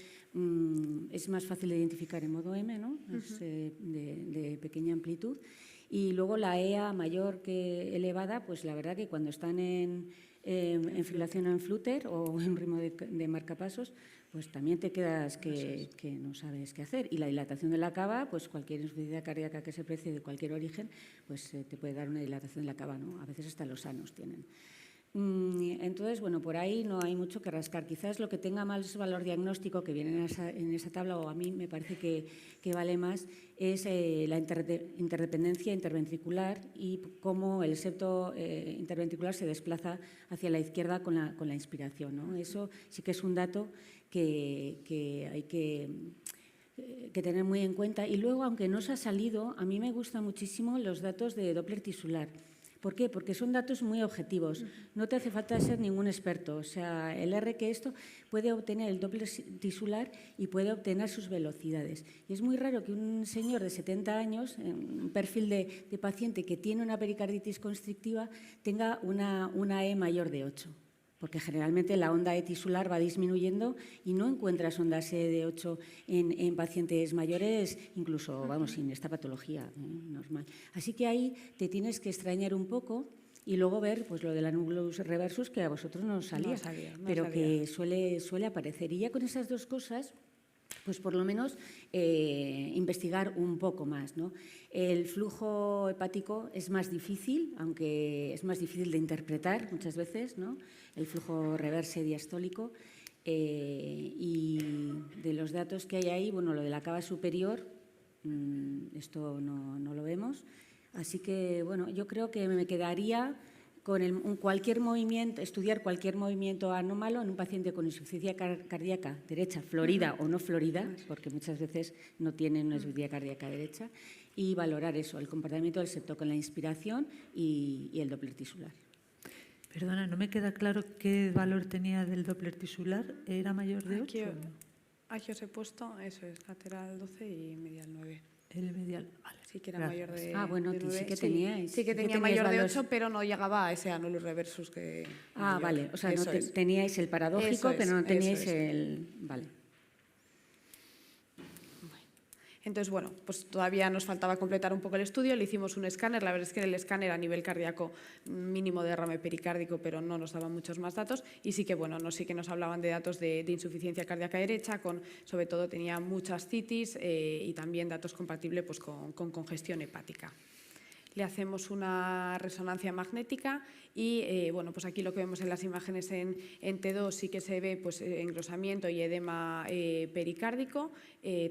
es más fácil de identificar en modo M, ¿no? Es de pequeña amplitud. Y luego la EA mayor que elevada, pues la verdad que cuando están en fibrilación en flúter o en ritmo de marcapasos, pues también te quedas que no sabes qué hacer. Y la dilatación de la cava, pues cualquier insuficiencia cardíaca que se precie de cualquier origen, pues te puede dar una dilatación de la cava, ¿no? A veces hasta los sanos tienen. Entonces, bueno, por ahí no hay mucho que rascar. Quizás lo que tenga más valor diagnóstico, que viene en esa tabla, o a mí me parece que vale más, es la interdependencia interventricular y cómo el septo interventricular se desplaza hacia la izquierda con la inspiración, ¿no? Eso sí que es un dato que hay que tener muy en cuenta. Y luego, aunque no se ha salido, a mí me gustan muchísimo los datos de Doppler tisular, ¿Por qué? Porque son datos muy objetivos. No te hace falta ser ningún experto. O sea, el R que esto puede obtener el Doppler tisular y puede obtener sus velocidades. Y es muy raro que un señor de 70 años, un perfil de paciente que tiene una pericarditis constrictiva, tenga una E mayor de 8. Porque generalmente la onda E tisular va disminuyendo y no encuentras ondas E de 8 en pacientes mayores, incluso, vamos, sin esta patología normal. Así que ahí te tienes que extrañar un poco y luego ver pues lo del annulus reversus, que a vosotros no os salía, pero que suele aparecer. Y ya con esas dos cosas, pues por lo menos investigar un poco más, ¿no? El flujo hepático es más difícil, aunque es más difícil de interpretar muchas veces, ¿no? El flujo reverse diastólico. Y de los datos que hay ahí, bueno, lo de la cava superior, esto no lo vemos. Así que, bueno, yo creo que me quedaría con cualquier movimiento, estudiar cualquier movimiento anómalo en un paciente con insuficiencia cardíaca derecha, florida o no florida, porque muchas veces no tienen una insuficiencia cardíaca derecha, y valorar eso, el comportamiento del septo con la inspiración y el Doppler tisular. Perdona, no me queda claro qué valor tenía del Doppler tisular. ¿Era mayor de 8? Aquí os he puesto, eso es, lateral 12 y medial 9. El medial, vale. Sí que era mayor de 9. Sí que teníais. Sí que tenía mayor de 8, pero no llegaba a ese annulus reversus que... mayor. Vale. O sea, no teníais el paradójico, pero no teníais el... Vale. Entonces, bueno, pues todavía nos faltaba completar un poco el estudio, le hicimos un escáner, la verdad es que en el escáner a nivel cardíaco mínimo derrame pericárdico, pero no nos daban muchos más datos y sí que, bueno, sí que nos hablaban de datos de insuficiencia cardíaca derecha, sobre todo tenía muchas citis y también datos compatibles pues, con congestión hepática. Le hacemos una resonancia magnética y bueno, pues aquí lo que vemos en las imágenes en T2 sí que se ve pues, engrosamiento y edema pericárdico,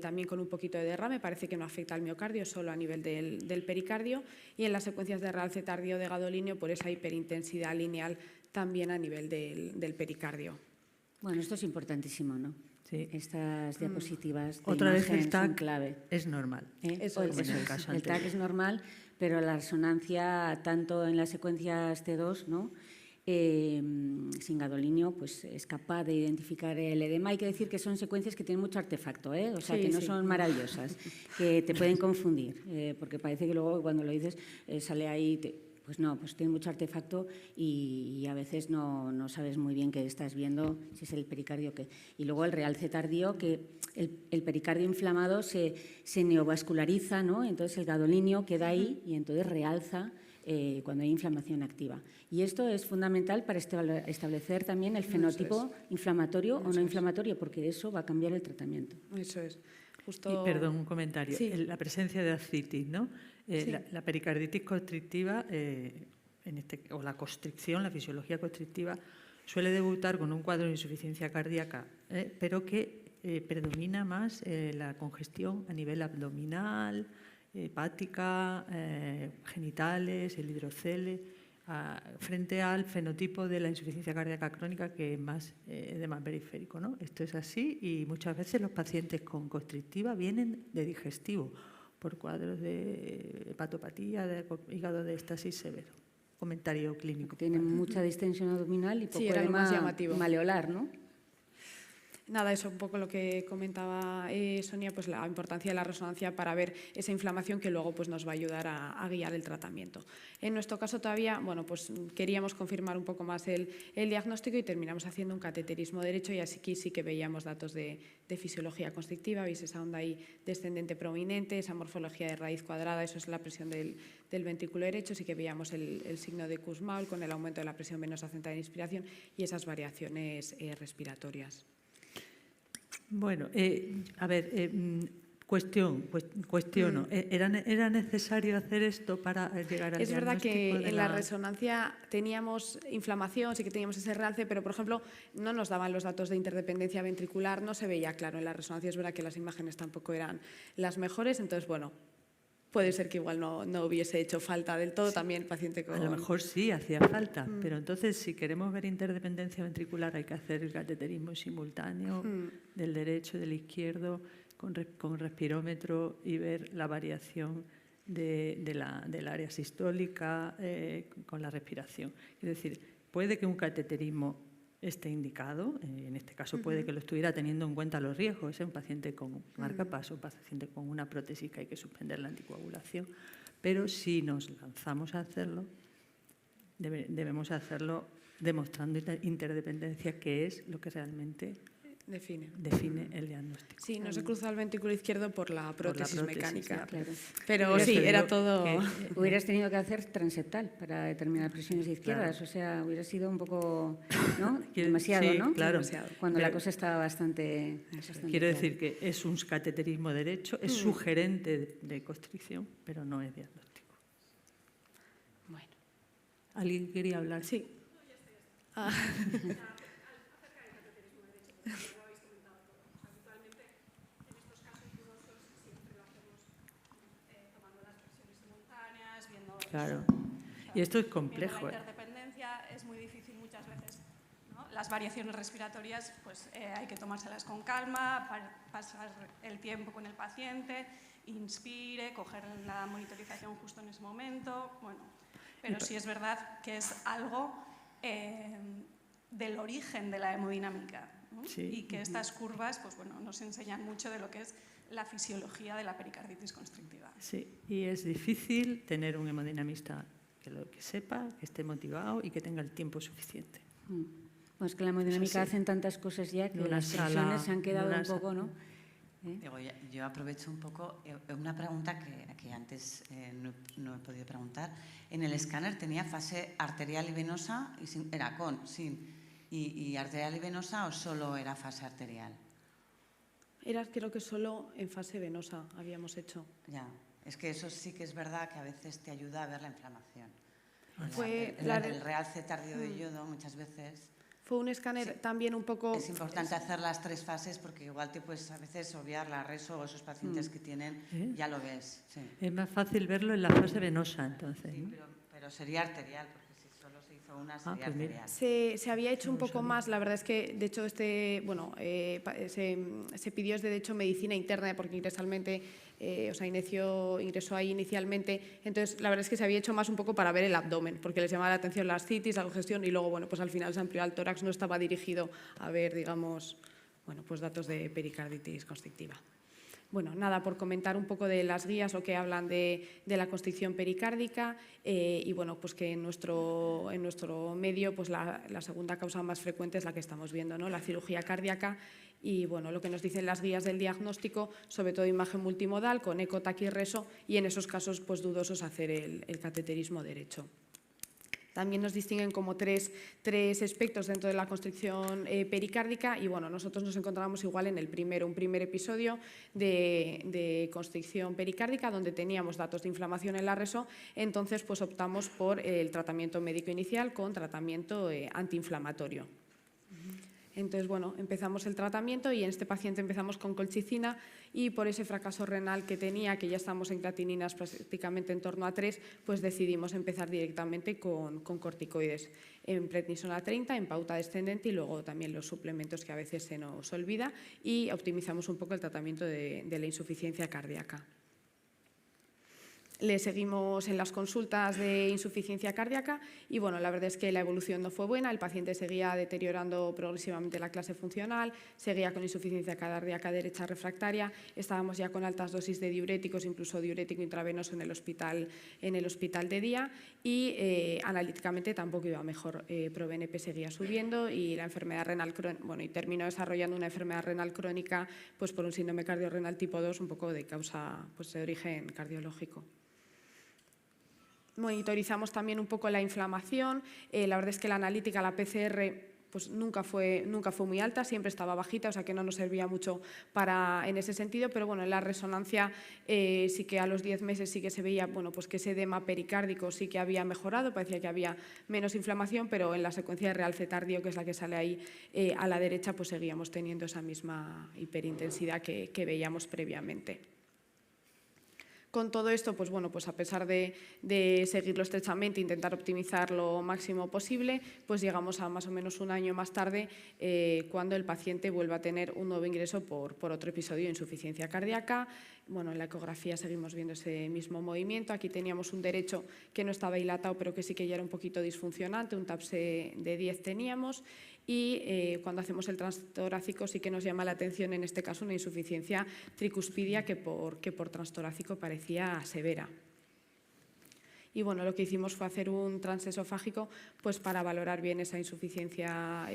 también con un poquito de derrame, parece que no afecta al miocardio, solo a nivel del pericardio, y en las secuencias de realce tardío de gadolinio por esa hiperintensidad lineal también a nivel del pericardio. Bueno, esto es importantísimo, ¿no? Sí. Estas diapositivas de otra vez el TAC son clave. Es normal. Eso es el caso el TAC es normal, pero la resonancia, tanto en las secuencias T2, ¿no? Sin gadolinio, pues es capaz de identificar el edema. Hay que decir que son secuencias que tienen mucho artefacto, o sea, que no son maravillosas, que te pueden confundir, porque parece que luego cuando lo dices sale ahí... Pues no, pues tiene mucho artefacto y a veces no sabes muy bien qué estás viendo, si es el pericardio o qué. Y luego el realce tardío, que el pericardio inflamado se neovasculariza, ¿no? Entonces el gadolinio queda ahí y entonces realza cuando hay inflamación activa. Y esto es fundamental para establecer también el fenotipo inflamatorio o no inflamatorio, porque eso va a cambiar el tratamiento. Eso es. Justo... perdón, un comentario. Sí. La presencia de ascitis, ¿no? Sí. La pericarditis constrictiva, o la constricción, la fisiología constrictiva, suele debutar con un cuadro de insuficiencia cardíaca, pero que predomina más la congestión a nivel abdominal, hepática, genitales, el hidrocele, frente al fenotipo de la insuficiencia cardíaca crónica, que es más edema periférico, ¿no? Esto es así y muchas veces los pacientes con constrictiva vienen de digestivo por cuadros de hepatopatía, de hígado de éstasis severo. Comentario clínico. Tienen mucha distensión abdominal y poco edema maleolar, ¿no? Nada, eso un poco lo que comentaba Sonia, pues la importancia de la resonancia para ver esa inflamación que luego pues, nos va a ayudar a guiar el tratamiento. En nuestro caso todavía, bueno, pues queríamos confirmar un poco más el diagnóstico y terminamos haciendo un cateterismo derecho y así aquí sí que veíamos datos de fisiología constrictiva, veis esa onda ahí descendente prominente, esa morfología de raíz cuadrada, eso es la presión del ventrículo derecho, sí que veíamos el signo de Kussmaul con el aumento de la presión venosa central de inspiración y esas variaciones respiratorias. Bueno, a ver, cuestiono. ¿Era necesario hacer esto para llegar al diagnóstico? Es verdad que en la resonancia teníamos inflamación, sí que teníamos ese realce, pero, por ejemplo, no nos daban los datos de interdependencia ventricular, no se veía claro en la resonancia. Es verdad que las imágenes tampoco eran las mejores, entonces, bueno, puede ser que igual no hubiese hecho falta del todo, sí. También paciente con... A lo mejor sí, hacía falta, pero entonces si queremos ver interdependencia ventricular hay que hacer el cateterismo simultáneo del derecho, del izquierdo, con respirómetro y ver la variación del área sistólica con la respiración. Es decir, puede que un cateterismo esté indicado, en este caso puede que lo estuviera teniendo en cuenta los riesgos, es un paciente con marcapaso, un paciente con una prótesis que hay que suspender la anticoagulación, pero si nos lanzamos a hacerlo, debemos hacerlo demostrando interdependencia, que es lo que realmente define el diagnóstico. Sí, no se cruza el ventrículo izquierdo por la prótesis mecánica. Claro. Pero sí, era todo... Hubieras tenido que hacer transeptal para determinar presiones izquierdas, claro. O sea, hubiera sido un poco, ¿no? Demasiado, sí, ¿no? Claro. Demasiado, cuando la cosa estaba bastante quiero decir que es un cateterismo derecho, es sugerente de constricción, pero no es diagnóstico. Bueno. ¿Alguien quería hablar? Sí. Claro. Y esto es complejo. La interdependencia es muy difícil muchas veces, ¿no? Las variaciones respiratorias pues, hay que tomárselas con calma, pasar el tiempo con el paciente, inspire, coger la monitorización justo en ese momento. Bueno, pero sí es verdad que es algo del origen de la hemodinámica, ¿no? Sí. Y que estas curvas pues, bueno, nos enseñan mucho de lo que es la fisiología de la pericarditis constrictiva. Sí, y es difícil tener un hemodinamista que sepa, que esté motivado y que tenga el tiempo suficiente. Pues que la hemodinámica hacen tantas cosas ya que las presiones se han quedado un poco, ¿no? Digo, yo aprovecho un poco una pregunta que antes no he podido preguntar. En el escáner tenía fase arterial y venosa, era con, sin, y arterial y venosa, o solo era fase arterial. Era, creo que solo en fase venosa habíamos hecho. Ya, es que eso sí que es verdad que a veces te ayuda a ver la inflamación. El realce tardío de yodo muchas veces. Fue un escáner también un poco... Es importante hacer las 3 fases porque igual te puedes a veces obviar la reso o esos pacientes que tienen, ya lo ves. Sí. Es más fácil verlo en la fase venosa, entonces. Sí, ¿no? pero sería arterial, porque si solo se hizo una, sería arterial. Se había hecho un poco más, la verdad es que, de hecho, se pidió de hecho medicina interna porque ingresalmente, ingresó ahí inicialmente, entonces la verdad es que se había hecho más un poco para ver el abdomen, porque les llamaba la atención las citis, la congestión y luego, bueno, pues al final se amplió al tórax, no estaba dirigido a ver, digamos, bueno, pues datos de pericarditis constrictiva. Bueno, nada, por comentar un poco de las guías, lo que hablan de la constricción pericárdica y bueno, pues que en nuestro medio pues la segunda causa más frecuente es la que estamos viendo, ¿no? La cirugía cardíaca y bueno, lo que nos dicen las guías del diagnóstico, sobre todo imagen multimodal con eco, TAC y reso y en esos casos pues dudosos hacer el cateterismo derecho. También nos distinguen como tres aspectos dentro de la constricción pericárdica y bueno, nosotros nos encontramos igual en un primer episodio de constricción pericárdica donde teníamos datos de inflamación en la reso, entonces pues optamos por el tratamiento médico inicial con tratamiento antiinflamatorio. Entonces, bueno, empezamos el tratamiento y en este paciente empezamos con colchicina y por ese fracaso renal que tenía, que ya estamos en creatininas prácticamente en torno a 3, pues decidimos empezar directamente con corticoides en prednisona 30, en pauta descendente y luego también los suplementos que a veces se nos olvida y optimizamos un poco el tratamiento de la insuficiencia cardíaca. Le seguimos en las consultas de insuficiencia cardíaca y bueno, la verdad es que la evolución no fue buena, el paciente seguía deteriorando progresivamente la clase funcional, seguía con insuficiencia cardíaca derecha refractaria, estábamos ya con altas dosis de diuréticos, incluso diurético intravenoso en el hospital de día y analíticamente tampoco iba mejor, ProBNP seguía subiendo y la enfermedad renal y terminó desarrollando una enfermedad renal crónica pues por un síndrome cardiorrenal tipo 2 un poco de causa pues de origen cardiológico. Monitorizamos también un poco la inflamación, la verdad es que la analítica, la PCR, pues nunca fue muy alta, siempre estaba bajita, o sea que no nos servía mucho en ese sentido, pero bueno, en la resonancia sí que a los 10 meses sí que se veía, bueno, pues que ese edema pericárdico sí que había mejorado, parecía que había menos inflamación, pero en la secuencia de realce tardío, que es la que sale ahí a la derecha, pues seguíamos teniendo esa misma hiperintensidad que veíamos previamente. Con todo esto, pues bueno, pues a pesar de seguirlo estrechamente, intentar optimizar lo máximo posible, pues llegamos a más o menos un año más tarde cuando el paciente vuelve a tener un nuevo ingreso por otro episodio de insuficiencia cardíaca, Bueno, en la ecografía seguimos viendo ese mismo movimiento. Aquí teníamos un derecho que no estaba dilatado, pero que sí que ya era un poquito disfuncionante, un TAPS de 10 teníamos. Y cuando hacemos el transtorácico sí que nos llama la atención, en este caso, una insuficiencia tricuspidia que por transtorácico parecía severa. Y bueno, lo que hicimos fue hacer un transesofágico pues para valorar bien esa insuficiencia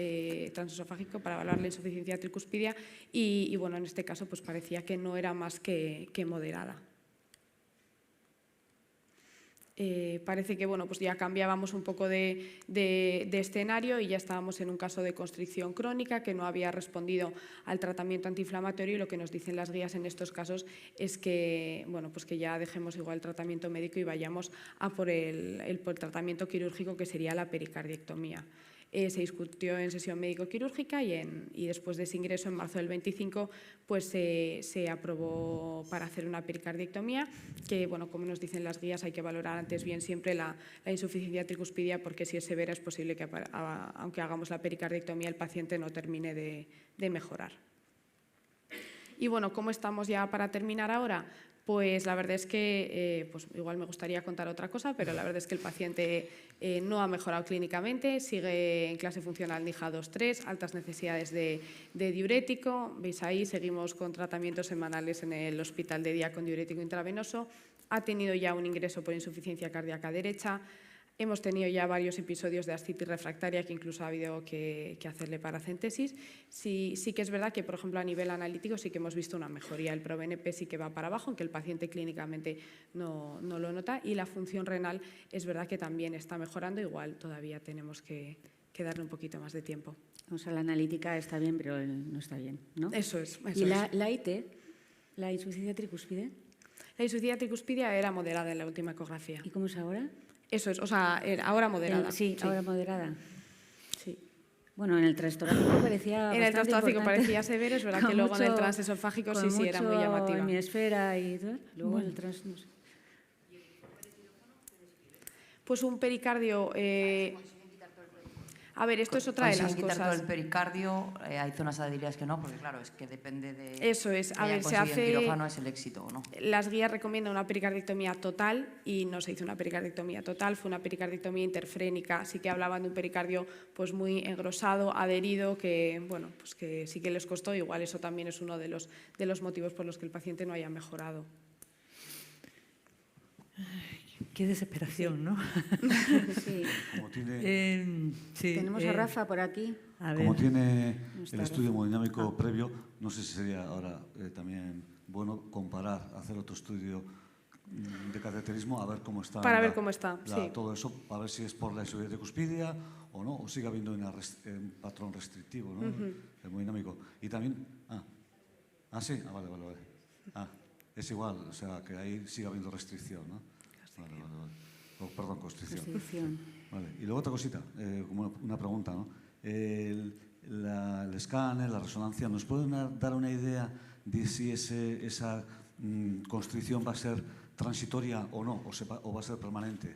transesofágico, para valorar la insuficiencia tricuspidia y bueno, en este caso pues parecía que no era más que moderada. Parece que bueno, pues ya cambiábamos un poco de escenario y ya estábamos en un caso de constricción crónica que no había respondido al tratamiento antiinflamatorio, y lo que nos dicen las guías en estos casos es que, bueno, pues que ya dejemos igual el tratamiento médico y vayamos a por el tratamiento quirúrgico, que sería la pericardiectomía. Se discutió en sesión médico-quirúrgica y después de ese ingreso en marzo del 25 pues se aprobó para hacer una pericardiectomía, que bueno, como nos dicen las guías, hay que valorar antes bien siempre la insuficiencia tricuspidia, porque si es severa es posible que aunque hagamos la pericardiectomía el paciente no termine de mejorar. Y bueno, ¿cómo estamos ya para terminar ahora? Pues la verdad es que, pues igual me gustaría contar otra cosa, pero la verdad es que el paciente no ha mejorado clínicamente, sigue en clase funcional NIJA 2-3, altas necesidades de diurético. Veis ahí, seguimos con tratamientos semanales en el hospital de día con diurético intravenoso. Ha tenido ya un ingreso por insuficiencia cardíaca derecha. Hemos tenido ya varios episodios de ascitis refractaria que incluso ha habido que hacerle paracentesis. Sí que es verdad que, por ejemplo, a nivel analítico sí que hemos visto una mejoría. El ProBNP sí que va para abajo, aunque el paciente clínicamente no lo nota. Y la función renal es verdad que también está mejorando. Igual todavía tenemos que darle un poquito más de tiempo. O sea, la analítica está bien, pero no está bien, ¿no? Eso es. ¿Y la IT, la insuficiencia tricuspide? La insuficiencia tricuspidia era moderada en la última ecografía. ¿Y cómo es ahora? Eso es, o sea, ahora moderada. Sí, ahora moderada. Sí. Bueno, en el transtorácico parecía en el transtorácico parecía severo, es verdad que luego en el transesofágico sí era muy llamativa. En mi esfera y todo. Luego en el trans, no sé. Pues un pericardio... A ver, esto es otra de las quitar cosas. todo el pericardio, hay zonas dirías que no, porque claro, es que depende de... Eso es, a ver, se hace... el quirófano es el éxito, ¿o no? Las guías recomiendan una pericardiectomía total y no se hizo una pericardiectomía total, fue una pericardiectomía interfrénica. Sí que hablaban de un pericardio pues muy engrosado, adherido, que bueno, pues que sí que les costó. Igual eso también es uno de los motivos por los que el paciente no haya mejorado. Qué desesperación, ¿no? Sí. Como tiene, sí, tenemos a Rafa por aquí. Como tiene el estudio hemodinámico previo, no sé si sería ahora también bueno comparar, hacer otro estudio de cateterismo, a ver cómo está. Para ver cómo está, sí. Todo eso, para ver si es por la insuficiencia tricuspidia o no, o sigue habiendo un patrón restrictivo, ¿no? Hemodinámico. Y también... sí, vale. Es igual, o sea, que ahí sigue habiendo restricción, ¿no? Vale. Perdón, constricción. Vale. Y luego otra cosita, como una pregunta, ¿no? El escáner, la resonancia, ¿nos pueden dar una idea de si esa constricción va a ser transitoria o no, o va a ser permanente?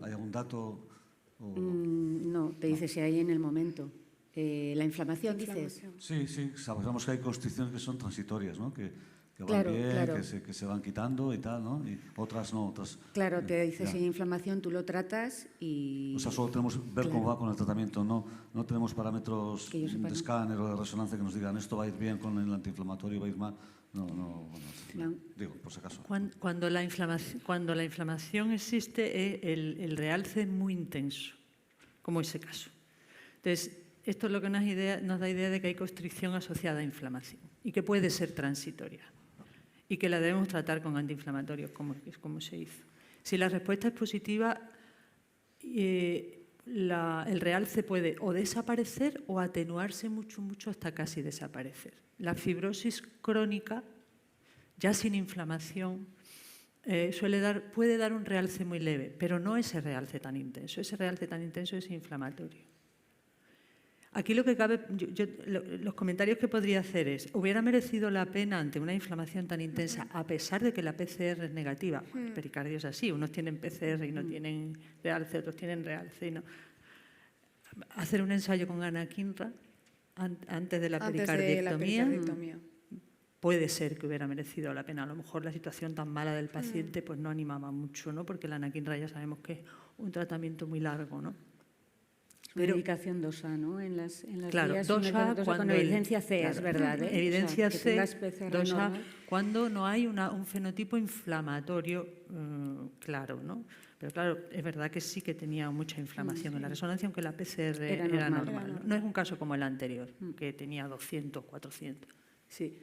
¿Hay algún dato? No, te dice si hay en el momento. ¿La inflamación, dices? Sí, sabemos que hay constricciones que son transitorias, ¿no? Que van claro, bien, claro. Que se van quitando y tal, ¿no? Y otras no, otras... Claro, te dice si hay inflamación, tú lo tratas y... O sea, solo tenemos que ver cómo va con el tratamiento, no tenemos parámetros de escáner o de resonancia que nos digan esto va a ir bien con el antiinflamatorio, va a ir mal. No. Digo, por si acaso. Cuando la inflamación existe, el realce es muy intenso, como ese caso. Entonces, esto es lo que nos da idea de que hay constricción asociada a inflamación y que puede ser transitoria y que la debemos tratar con antiinflamatorios, como se hizo. Si la respuesta es positiva, el realce puede o desaparecer o atenuarse mucho hasta casi desaparecer. La fibrosis crónica, ya sin inflamación, puede dar un realce muy leve, pero no ese realce tan intenso. Ese realce tan intenso es inflamatorio. Aquí lo que cabe, los comentarios que podría hacer es, ¿hubiera merecido la pena ante una inflamación tan intensa, a pesar de que la PCR es negativa? El pericardio es así, unos tienen PCR y no tienen realce, otros tienen realce y no. Hacer un ensayo con anakinra antes de la pericardiectomía. puede ser que hubiera merecido la pena. A lo mejor la situación tan mala del paciente pues no animaba mucho, ¿no? Porque la anakinra ya sabemos que es un tratamiento muy largo, ¿no? Pero, medicación DOSA, ¿no? En las claro, guías, DOSA con evidencia C, claro, es verdad. Evidencia C, DOSA, normal. cuando no hay un fenotipo inflamatorio claro, ¿no? Pero claro, es verdad que sí que tenía mucha inflamación en la resonancia, aunque la PCR era normal. No es un caso como el anterior, que tenía 200, 400. Sí.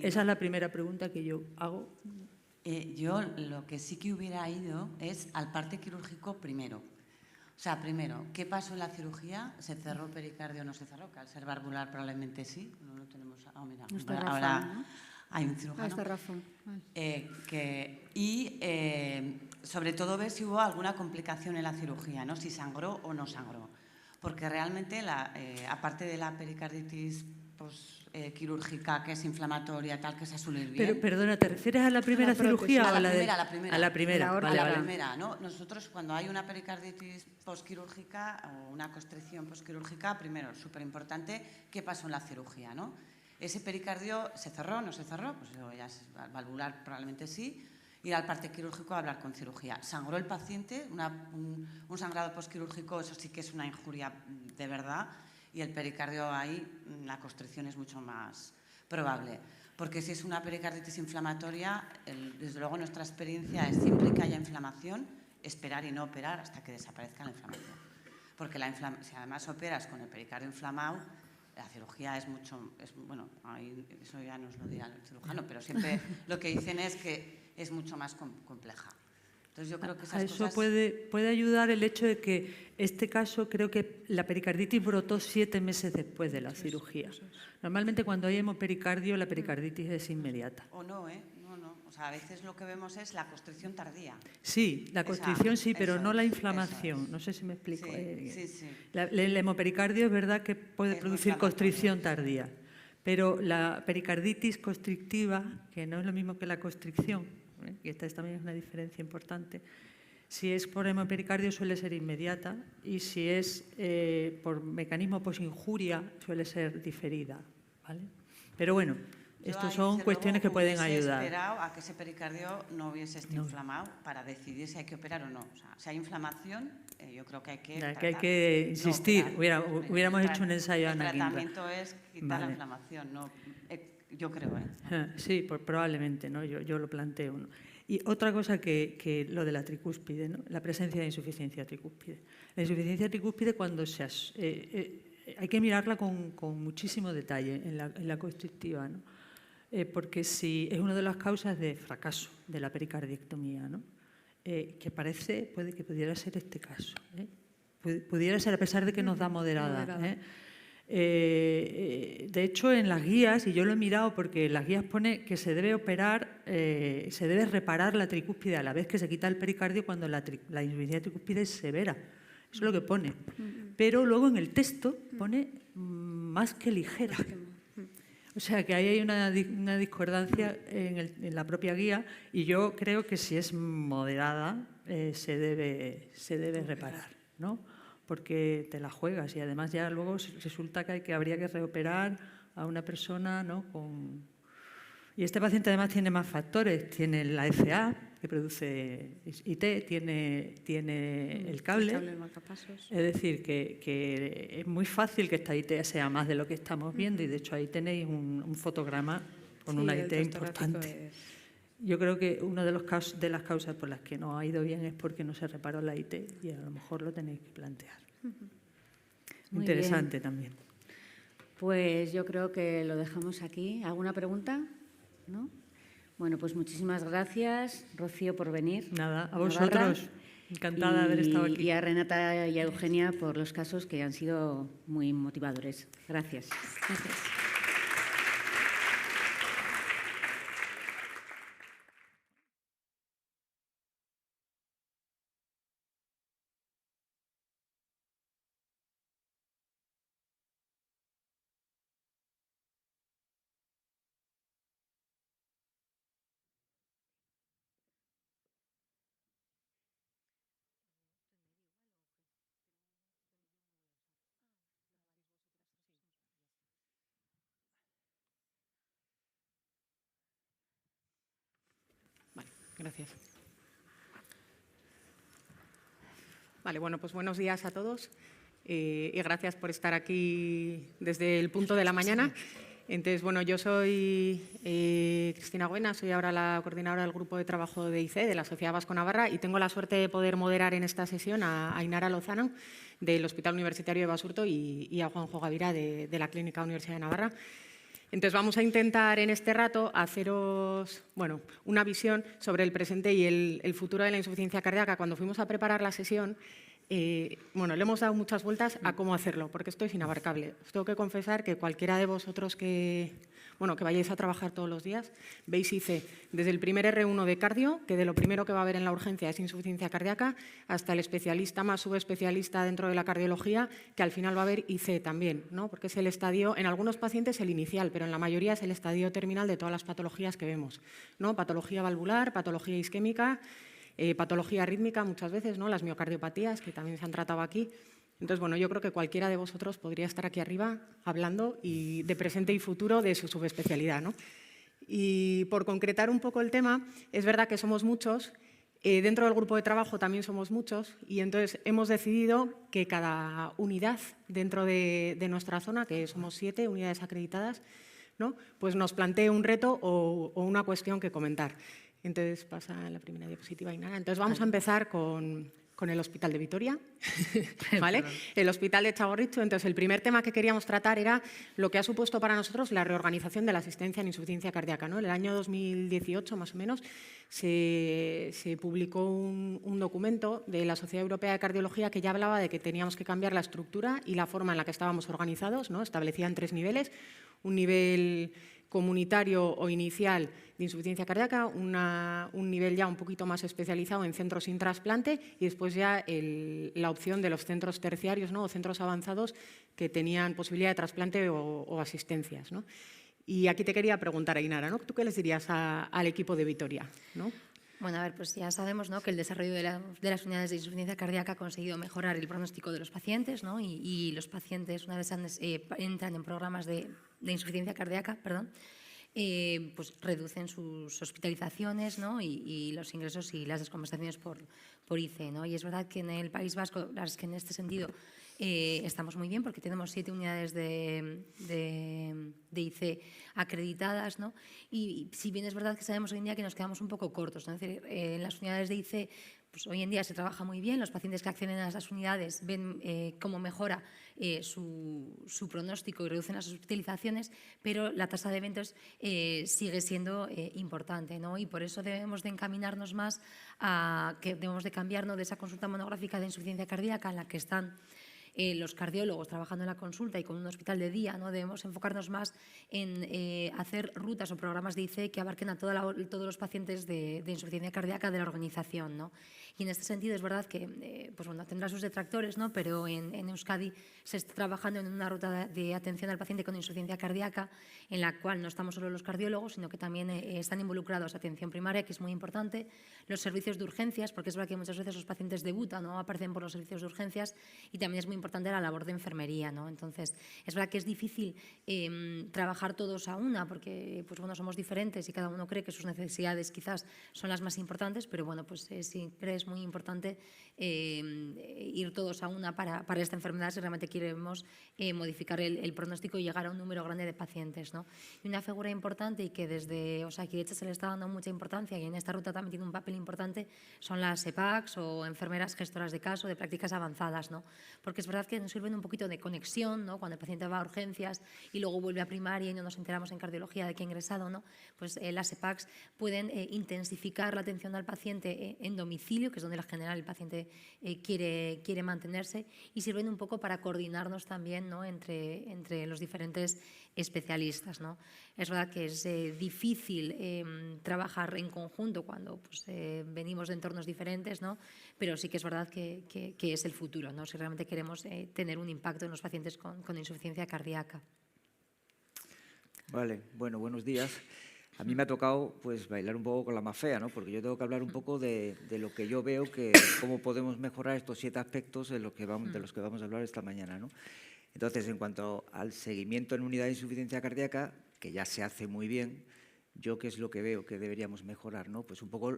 Esa es la primera pregunta que yo hago. Yo lo que sí que hubiera ido es al parte quirúrgico primero. O sea, primero, ¿qué pasó en la cirugía? ¿Se cerró el pericardio o no se cerró? Que al ser valvular probablemente sí. No lo tenemos. Oh, mira, no está ahora Rafa, ¿no? hay un cirujano. Está Rafa. Sobre todo ver si hubo alguna complicación en la cirugía, ¿no? Si sangró o no sangró. Porque realmente, aparte de la pericarditis quirúrgica, que es inflamatoria, tal, que es a salir bien. Pero, perdona, ¿te refieres a la primera cirugía o a la primera? A la primera. Vale, a la primera, ¿no? Nosotros, cuando hay una pericarditis posquirúrgica o una constricción posquirúrgica, primero, súper importante, ¿qué pasó en la cirugía, no? ¿Ese pericardio se cerró, no se cerró? Pues eso ya es valvular, probablemente sí. Ir al parte quirúrgico a hablar con cirugía. ¿Sangró el paciente? Un sangrado posquirúrgico, eso sí que es una injuria de verdad. Y el pericardio ahí, la constricción es mucho más probable. Porque si es una pericarditis inflamatoria, desde luego nuestra experiencia es siempre que haya inflamación, esperar y no operar hasta que desaparezca la inflamación. Porque si además operas con el pericardio inflamado, la cirugía es mucho... bueno, ahí, eso ya nos lo dirá el cirujano, pero siempre lo que dicen es que es mucho más compleja. Entonces yo creo que esas eso cosas... puede ayudar el hecho de que este caso, creo que la pericarditis brotó 7 meses después de la cirugía. Normalmente cuando hay hemopericardio, la pericarditis es inmediata. O no, ¿eh? No. O sea, a veces lo que vemos es la constricción tardía. Sí, la constricción sí, pero no la inflamación. No sé si me explico. Sí. El hemopericardio es verdad que puede producir constricción tardía, pero la pericarditis constrictiva, que no es lo mismo que la constricción, y esta también es una diferencia importante, si es por hemopericardio suele ser inmediata y si es por mecanismo posinjuria suele ser diferida, ¿vale? Pero bueno, estas son cuestiones que pueden ayudar. Yo esperado a que ese pericardio no hubiese estado inflamado para decidir si hay que operar o no. O sea, si hay inflamación, yo creo que hay que tratar. Que hay que insistir. Hubiéramos hecho un ensayo a Ana Quinta. El tratamiento es quitar la inflamación, no, yo creo. Sí, probablemente, ¿no? Yo lo planteo, ¿no? Y otra cosa que lo de la tricúspide, ¿no? La presencia de insuficiencia tricúspide. La insuficiencia tricúspide cuando hay que mirarla con muchísimo detalle en la constrictiva, ¿no? Porque si es una de las causas de fracaso de la pericardiectomía, ¿no? Que puede que pudiera ser este caso, pudiera ser, a pesar de que nos da moderada. De hecho, en las guías, y yo lo he mirado porque en las guías pone que se debe operar, se debe reparar la tricúspide a la vez que se quita el pericardio cuando la insuficiencia tricúspide es severa. Eso es lo que pone. Pero luego en el texto pone más que ligera. O sea que ahí hay una discordancia en la propia guía y yo creo que si es moderada se debe reparar, ¿no? Porque te la juegas y además ya luego resulta que habría que reoperar a una persona, ¿no? Y este paciente además tiene más factores, tiene la FA que produce IT, tiene el cable, es decir, que es muy fácil que esta IT sea más de lo que estamos viendo y de hecho ahí tenéis un fotograma con una IT importante. Yo creo que una de las causas por las que no ha ido bien es porque no se reparó la IT y a lo mejor lo tenéis que plantear. Muy interesante bien. También. Pues yo creo que lo dejamos aquí. ¿Alguna pregunta? ¿No? Bueno, pues muchísimas gracias, Rocío, por venir. Nada, a vosotros. Encantada de haber estado aquí. Y a Renata y a Eugenia por los casos que han sido muy motivadores. Gracias. Gracias. Gracias. Vale, bueno, pues buenos días a todos y gracias por estar aquí desde el punto de la mañana. Entonces, bueno, yo soy Cristina Güena, soy ahora la coordinadora del grupo de trabajo de IC, de la Sociedad Vasco-Navarra, y tengo la suerte de poder moderar en esta sesión a Ainara Lozano, del Hospital Universitario de Basurto, y a Juanjo Gavira, de la Clínica Universidad de Navarra. Entonces, vamos a intentar en este rato haceros una visión sobre el presente y el futuro de la insuficiencia cardíaca. Cuando fuimos a preparar la sesión, le hemos dado muchas vueltas a cómo hacerlo, porque esto es inabarcable. Os tengo que confesar que cualquiera de vosotros que vayáis a trabajar todos los días, veis IC desde el primer R1 de cardio, que de lo primero que va a haber en la urgencia es insuficiencia cardíaca, hasta el especialista más subespecialista dentro de la cardiología, que al final va a haber IC también, ¿no? Porque es el estadio, en algunos pacientes el inicial, pero en la mayoría es el estadio terminal de todas las patologías que vemos, ¿no? Patología valvular, patología isquémica, patología rítmica muchas veces, ¿no? Las miocardiopatías, que también se han tratado aquí. Entonces, yo creo que cualquiera de vosotros podría estar aquí arriba hablando de presente y futuro de su subespecialidad, ¿no? Y por concretar un poco el tema, es verdad que somos muchos, dentro del grupo de trabajo también somos muchos, y entonces hemos decidido que cada unidad dentro de nuestra zona, que somos 7 unidades acreditadas, ¿no? Pues nos plantee un reto o una cuestión que comentar. Entonces, pasa la primera diapositiva, Ainara. Entonces, vamos a empezar con el Hospital de Vitoria, ¿vale? El Hospital de Txagorritxu. Entonces, el primer tema que queríamos tratar era lo que ha supuesto para nosotros la reorganización de la asistencia en insuficiencia cardíaca, ¿no? En el año 2018, más o menos, se publicó un documento de la Sociedad Europea de Cardiología que ya hablaba de que teníamos que cambiar la estructura y la forma en la que estábamos organizados, ¿no? Establecían 3 niveles, un nivel comunitario o inicial de insuficiencia cardíaca, un nivel ya un poquito más especializado en centros sin trasplante y después ya la opción de los centros terciarios, ¿no? O centros avanzados que tenían posibilidad de trasplante o asistencias, ¿no? Y aquí te quería preguntar, Ainara, ¿no? ¿Tú qué les dirías al equipo de Vitoria, ¿no? Bueno, a ver, pues ya sabemos, ¿no?, que el desarrollo de las unidades de insuficiencia cardíaca ha conseguido mejorar el pronóstico de los pacientes, ¿no? Y los pacientes, una vez entran en programas de insuficiencia cardíaca, pues reducen sus hospitalizaciones, ¿no? y los ingresos y las descompensaciones por IC, ¿no? Y es verdad que en el País Vasco, las que en este sentido estamos muy bien porque tenemos 7 unidades de IC acreditadas, ¿no? Y si bien es verdad que sabemos hoy en día que nos quedamos un poco cortos, ¿no? Es decir, en las unidades de IC pues hoy en día se trabaja muy bien, los pacientes que acceden a esas unidades ven cómo mejora su pronóstico y reducen las hospitalizaciones, pero la tasa de eventos sigue siendo importante, ¿no? Y por eso debemos de encaminarnos más a que debemos de cambiarnos de esa consulta monográfica de insuficiencia cardíaca en la que están los cardiólogos trabajando en la consulta y con un hospital de día, ¿no? Debemos enfocarnos más en hacer rutas o programas de IC que abarquen a todos los pacientes de insuficiencia cardíaca de la organización, ¿no? Y en este sentido es verdad que pues bueno, tendrá sus detractores, ¿no? Pero en Euskadi se está trabajando en una ruta de atención al paciente con insuficiencia cardíaca en la cual no estamos solo los cardiólogos, sino que también están involucrados atención primaria, que es muy importante, los servicios de urgencias, porque es verdad que muchas veces los pacientes debutan, ¿no? Aparecen por los servicios de urgencias, y también es muy importante la labor de enfermería, ¿no? Entonces, es verdad que es difícil trabajar todos a una, porque pues bueno, somos diferentes y cada uno cree que sus necesidades quizás son las más importantes, pero bueno, pues siempre es muy importante ir todos a una para esta enfermedad si realmente queremos modificar el pronóstico y llegar a un número grande de pacientes, ¿no? Y una figura importante y que desde Osakidetza se le está dando mucha importancia y en esta ruta también tiene un papel importante son las EPACs o enfermeras gestoras de caso de prácticas avanzadas, ¿no? Porque es verdad que nos sirven un poquito de conexión, ¿no? Cuando el paciente va a urgencias y luego vuelve a primaria y no nos enteramos en cardiología de que ha ingresado, ¿no? Pues las EPACs pueden intensificar la atención al paciente en domicilio, que es donde en general el paciente quiere mantenerse, y sirven un poco para coordinarnos también, ¿no? entre los diferentes especialistas, ¿no? Es verdad que es difícil trabajar en conjunto cuando pues, venimos de entornos diferentes, ¿no? Pero sí que es verdad que es el futuro, ¿no? Si realmente queremos tener un impacto en los pacientes con insuficiencia cardíaca. Vale, bueno, buenos días. A mí me ha tocado pues bailar un poco con la más fea, ¿no? Porque yo tengo que hablar un poco de lo que yo veo, que cómo podemos mejorar estos 7 aspectos de los que vamos a hablar esta mañana, ¿no? Entonces, en cuanto al seguimiento en unidad de insuficiencia cardíaca, que ya se hace muy bien, yo qué es lo que veo que deberíamos mejorar, ¿no? Pues un poco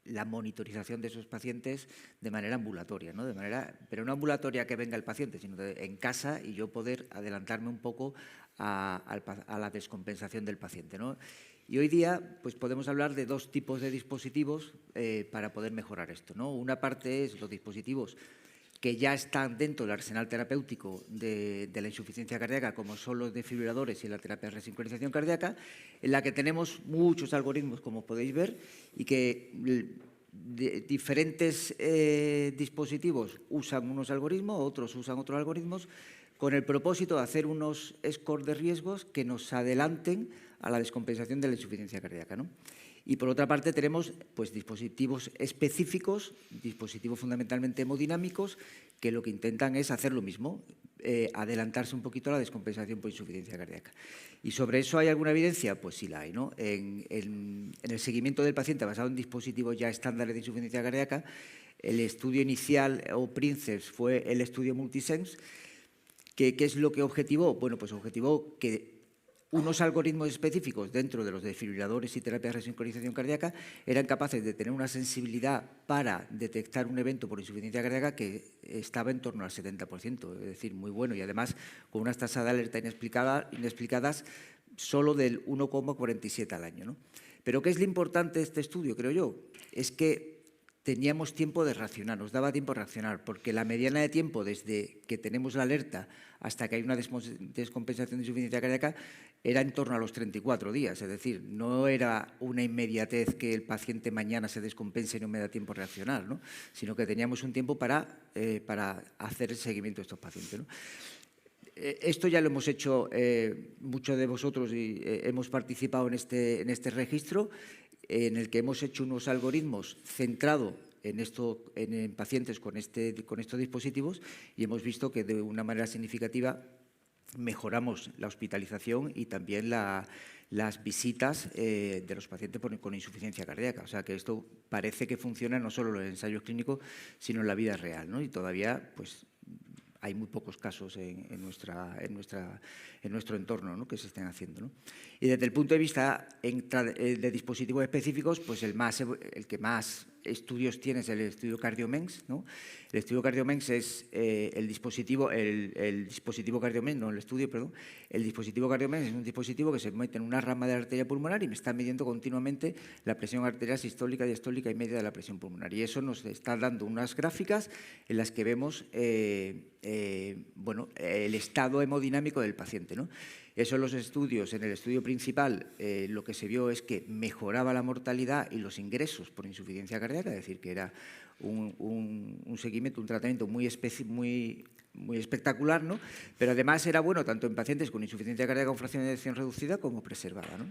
la monitorización de esos pacientes de manera ambulatoria, ¿no? Pero no ambulatoria que venga el paciente, sino en casa y yo poder adelantarme un poco a la descompensación del paciente, ¿no? Y hoy día pues podemos hablar de dos tipos de dispositivos para poder mejorar esto, ¿no? Una parte es los dispositivos que ya están dentro del arsenal terapéutico de la insuficiencia cardíaca, como son los desfibriladores y la terapia de resincronización cardíaca, en la que tenemos muchos algoritmos, como podéis ver, y que diferentes dispositivos usan unos algoritmos, otros usan otros algoritmos, con el propósito de hacer unos scores de riesgos que nos adelanten a la descompensación de la insuficiencia cardíaca, ¿no? Y por otra parte tenemos pues, dispositivos específicos, dispositivos fundamentalmente hemodinámicos, que lo que intentan es hacer lo mismo, adelantarse un poquito a la descompensación por insuficiencia cardíaca. ¿Y sobre eso hay alguna evidencia? Pues sí la hay, ¿no? En el seguimiento del paciente basado en dispositivos ya estándares de insuficiencia cardíaca, el estudio inicial o Princeps fue el estudio Multisense. ¿Qué es lo que objetivó? Bueno, pues objetivó que unos algoritmos específicos dentro de los desfibriladores y terapias de resincronización cardíaca eran capaces de tener una sensibilidad para detectar un evento por insuficiencia cardíaca que estaba en torno al 70%, es decir, muy bueno, y además con unas tasas de alerta inexplicadas solo del 1,47 al año, ¿no? Pero ¿qué es lo importante de este estudio, creo yo? Es que teníamos tiempo de reaccionar, nos daba tiempo de reaccionar, porque la mediana de tiempo desde que tenemos la alerta hasta que hay una descompensación de insuficiencia cardíaca era en torno a los 34 días, es decir, no era una inmediatez que el paciente mañana se descompense y no me da tiempo de reaccionar, ¿no? Sino que teníamos un tiempo para hacer el seguimiento de estos pacientes, ¿no? Esto ya lo hemos hecho muchos de vosotros y hemos participado en este registro, en el que hemos hecho unos algoritmos centrados en pacientes con estos dispositivos y hemos visto que de una manera significativa mejoramos la hospitalización y también las visitas de los pacientes con insuficiencia cardíaca. O sea que esto parece que funciona no solo en los ensayos clínicos, sino en la vida real, ¿no? Y todavía pues hay muy pocos casos en nuestro entorno, ¿no? Que se estén haciendo, ¿no? Y desde el punto de vista de dispositivos específicos, pues el que más estudios tiene es el estudio CardioMEMS, ¿no? El estudio CardioMEMS es el dispositivo CardioMEMS es un dispositivo que se mete en una rama de la arteria pulmonar y me está midiendo continuamente la presión arterial sistólica, diastólica y media de la presión pulmonar. Y eso nos está dando unas gráficas en las que vemos el estado hemodinámico del paciente, ¿no? Eso en los estudios, en el estudio principal, lo que se vio es que mejoraba la mortalidad y los ingresos por insuficiencia cardíaca, es decir, que era un seguimiento, un tratamiento muy espectacular, ¿no? Pero además era bueno tanto en pacientes con insuficiencia cardíaca con fracción de eyección reducida como preservada, ¿no?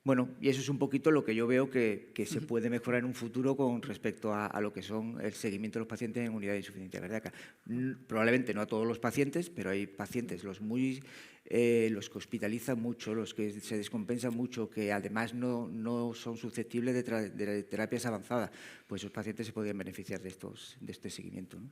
Bueno, y eso es un poquito lo que yo veo que se puede mejorar en un futuro con respecto a lo que son el seguimiento de los pacientes en unidad de insuficiencia cardíaca. Probablemente no a todos los pacientes, pero hay pacientes, los que hospitalizan mucho, los que se descompensan mucho, que además no son susceptibles de terapias avanzadas, pues esos pacientes se podrían beneficiar de este seguimiento, ¿no?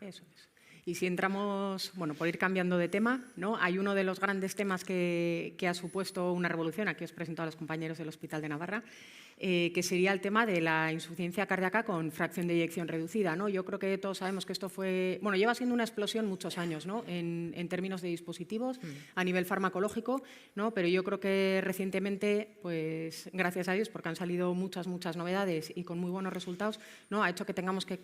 Eso es. Y si entramos, bueno, por ir cambiando de tema, ¿no? Hay uno de los grandes temas que ha supuesto una revolución, aquí os presento a los compañeros del Hospital de Navarra, que sería el tema de la insuficiencia cardíaca con fracción de eyección reducida, ¿no? Yo creo que todos sabemos que esto lleva siendo una explosión muchos años, ¿no? En términos de dispositivos, a nivel farmacológico, ¿no? Pero yo creo que recientemente, pues gracias a Dios, porque han salido muchas novedades y con muy buenos resultados, ¿no? Ha hecho que tengamos que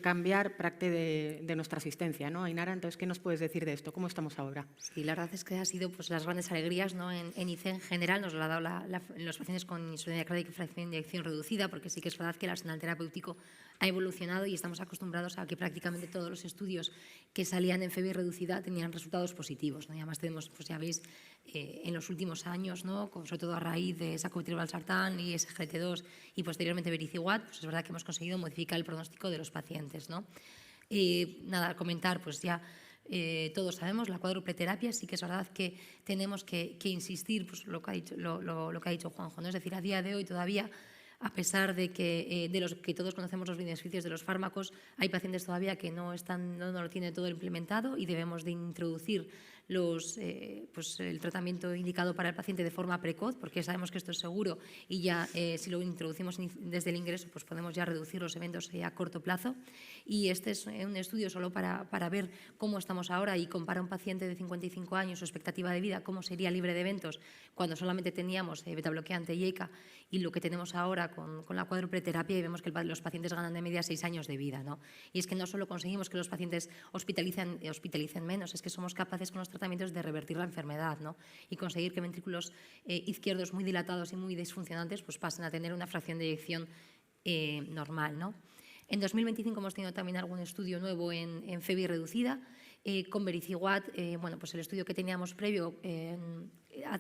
cambiar parte de nuestra asistencia, ¿no? Ainara, entonces, ¿qué nos puedes decir de esto? ¿Cómo estamos ahora? Sí, la verdad es que ha sido pues, las grandes alegrías, ¿no? En ICE en general nos lo ha dado los pacientes con insuficiencia cardíaca y fracción de eyección reducida, porque sí que es verdad que el arsenal terapéutico ha evolucionado y estamos acostumbrados a que prácticamente todos los estudios que salían en FEBI reducida tenían resultados positivos, ¿no? Y además tenemos, pues ya veis, en los últimos años, ¿no? Sobre todo a raíz de sacubitril/valsartán y SGLT2 y posteriormente Vericiguat, pues es verdad que hemos conseguido modificar el pronóstico de los pacientes, ¿no? Nada, comentar, pues ya todos sabemos, la cuádruple terapia, sí que es verdad que tenemos que insistir, pues lo que ha dicho Juanjo, ¿no? Es decir, a día de hoy todavía, a pesar de que los que todos conocemos los beneficios de los fármacos, hay pacientes todavía que no lo tienen todo implementado y debemos de introducir el tratamiento indicado para el paciente de forma precoz, porque sabemos que esto es seguro y ya si lo introducimos desde el ingreso pues podemos ya reducir los eventos a corto plazo. Y este es un estudio solo para ver cómo estamos ahora y compara un paciente de 55 años, su expectativa de vida, cómo sería libre de eventos cuando solamente teníamos beta-bloqueante y EICA, y lo que tenemos ahora con la cuádruple terapia, y vemos que los pacientes ganan de media 6 años de vida, ¿no? Y es que no solo conseguimos que los pacientes hospitalicen menos, es que somos capaces con los tratamientos de revertir la enfermedad, ¿no? Y conseguir que ventrículos izquierdos muy dilatados y muy disfuncionantes pues pasen a tener una fracción de eyección normal, ¿no? En 2025 hemos tenido también algún estudio nuevo en FEBI reducida, con Vericiguat. Bueno, pues el estudio que teníamos previo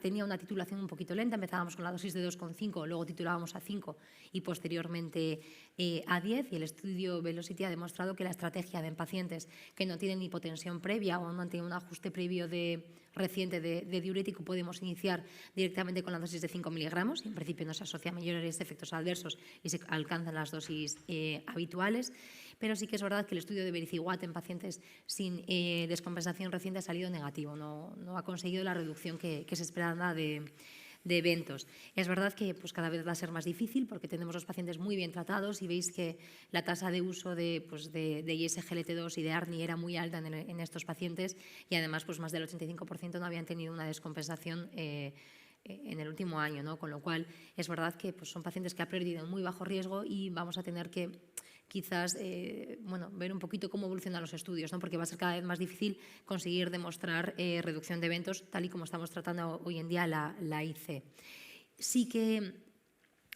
tenía una titulación un poquito lenta, empezábamos con la dosis de 2,5, luego titulábamos a 5 y posteriormente a 10, y el estudio Velocity ha demostrado que la estrategia de pacientes que no tienen hipotensión previa o no han tenido un ajuste previo reciente de diurético, podemos iniciar directamente con la dosis de 5 miligramos, y en principio no se asocia a mayores efectos adversos y se alcanzan las dosis habituales. Pero sí que es verdad que el estudio de Vericiguat en pacientes sin descompensación reciente ha salido negativo, no ha conseguido la reducción que se esperaba de eventos. Es verdad que pues, cada vez va a ser más difícil porque tenemos los pacientes muy bien tratados y veis que la tasa de uso de ISGLT2 y de ARNI era muy alta en estos pacientes, y además pues, más del 85% no habían tenido una descompensación en el último año, ¿no? Con lo cual es verdad que pues, son pacientes que han perdido muy bajo riesgo y vamos a tener que quizás ver un poquito cómo evolucionan los estudios, ¿no? Porque va a ser cada vez más difícil conseguir demostrar reducción de eventos tal y como estamos tratando hoy en día la IC. Sí que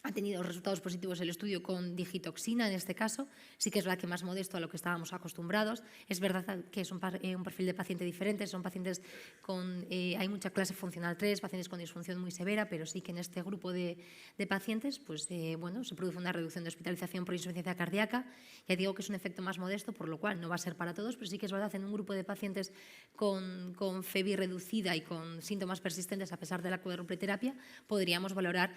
ha tenido resultados positivos el estudio con digitoxina, en este caso. Sí que es verdad que más modesto a lo que estábamos acostumbrados. Es verdad que es un perfil de paciente diferente. Son pacientes hay mucha clase funcional 3, pacientes con disfunción muy severa, pero sí que en este grupo de pacientes pues, se produce una reducción de hospitalización por insuficiencia cardíaca. Ya digo que es un efecto más modesto, por lo cual no va a ser para todos, pero sí que es verdad en un grupo de pacientes con FEBI reducida y con síntomas persistentes a pesar de la cuádruple terapia, podríamos valorar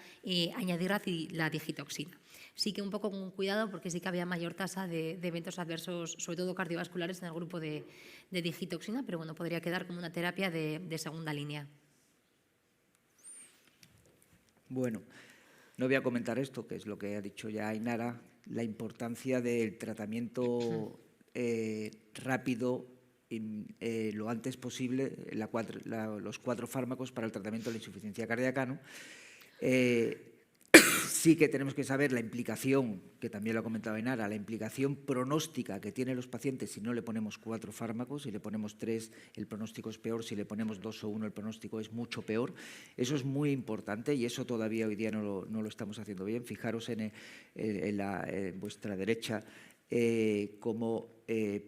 añadir la digitoxina. Sí que un poco con cuidado porque sí que había mayor tasa de eventos adversos, sobre todo cardiovasculares, en el grupo de digitoxina, pero bueno, podría quedar como una terapia de segunda línea. Bueno, no voy a comentar esto, que es lo que ha dicho ya Ainara, la importancia del tratamiento rápido lo antes posible, los 4 fármacos para el tratamiento de la insuficiencia cardíaca, ¿no? Sí que tenemos que saber la implicación, que también lo ha comentado Ainara, la implicación pronóstica que tienen los pacientes si no le ponemos 4 fármacos. Si le ponemos 3, el pronóstico es peor. Si le ponemos 2 o 1, el pronóstico es mucho peor. Eso es muy importante y eso todavía hoy día no lo estamos haciendo bien. Fijaros en vuestra derecha como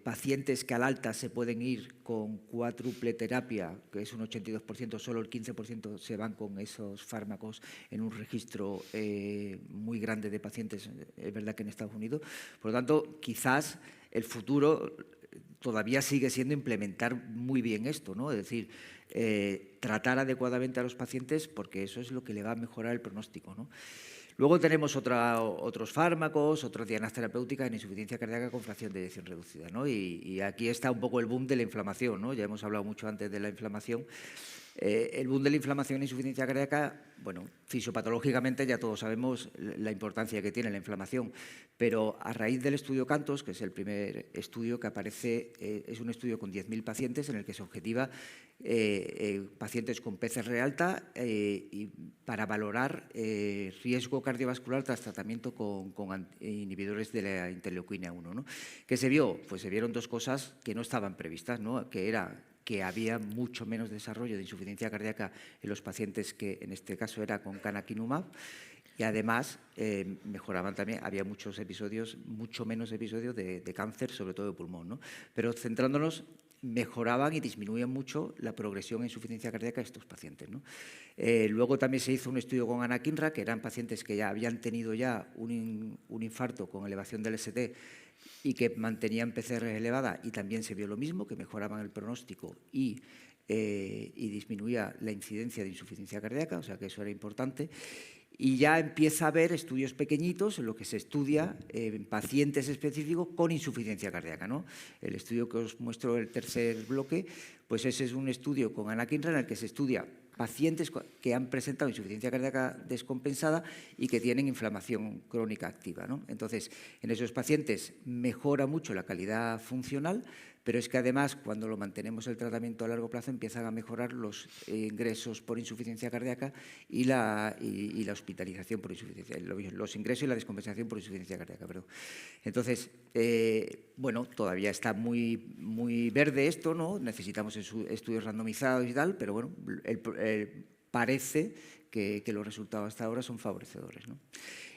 pacientes que al alta se pueden ir con cuádruple terapia, que es un 82%, solo el 15% se van con esos fármacos en un registro muy grande de pacientes, es verdad que en Estados Unidos. Por lo tanto, quizás el futuro todavía sigue siendo implementar muy bien esto, ¿no? Es decir, tratar adecuadamente a los pacientes porque eso es lo que le va a mejorar el pronóstico, ¿no? Luego tenemos otros fármacos, otras dianas terapéuticas en insuficiencia cardíaca con fracción de eyección reducida, ¿no? Y aquí está un poco el boom de la inflamación, ¿no? Ya hemos hablado mucho antes de la inflamación. El boom de la inflamación en insuficiencia cardíaca, bueno, fisiopatológicamente ya todos sabemos la importancia que tiene la inflamación, pero a raíz del estudio CANTOS, que es el primer estudio que aparece, es un estudio con 10.000 pacientes en el que se objetiva pacientes con PCR alta y para valorar riesgo cardiovascular tras tratamiento con inhibidores de la interleuquina 1, ¿no? ¿Qué se vio? Pues se vieron 2 cosas que no estaban previstas, ¿no? Que era que había mucho menos desarrollo de insuficiencia cardíaca en los pacientes que en este caso era con canakinumab, y además mejoraban también, había mucho menos episodios de cáncer, sobre todo de pulmón, ¿no? Pero centrándonos, mejoraban y disminuían mucho la progresión en insuficiencia cardíaca de estos pacientes, ¿no? Luego también se hizo un estudio con anakinra, que eran pacientes que ya habían tenido ya un infarto con elevación del ST y que mantenían PCR elevada, y también se vio lo mismo, que mejoraban el pronóstico y disminuía la incidencia de insuficiencia cardíaca, o sea que eso era importante. y ya empieza a haber estudios pequeñitos en lo que se estudia en pacientes específicos con insuficiencia cardíaca, ¿no? El estudio que os muestro en el tercer bloque, pues ese es un estudio con anakinra en el que se estudia pacientes que han presentado insuficiencia cardíaca descompensada y que tienen inflamación crónica activa, ¿no? Entonces, en esos pacientes mejora mucho la calidad funcional, pero es que además, cuando lo mantenemos el tratamiento a largo plazo, empiezan a mejorar los ingresos por insuficiencia cardíaca y la hospitalización por insuficiencia, los ingresos y la descompensación por insuficiencia cardíaca, perdón. Entonces, bueno, todavía está muy verde esto, ¿no? Necesitamos estudios randomizados y tal, pero bueno, parece que los resultados hasta ahora son favorecedores, ¿no?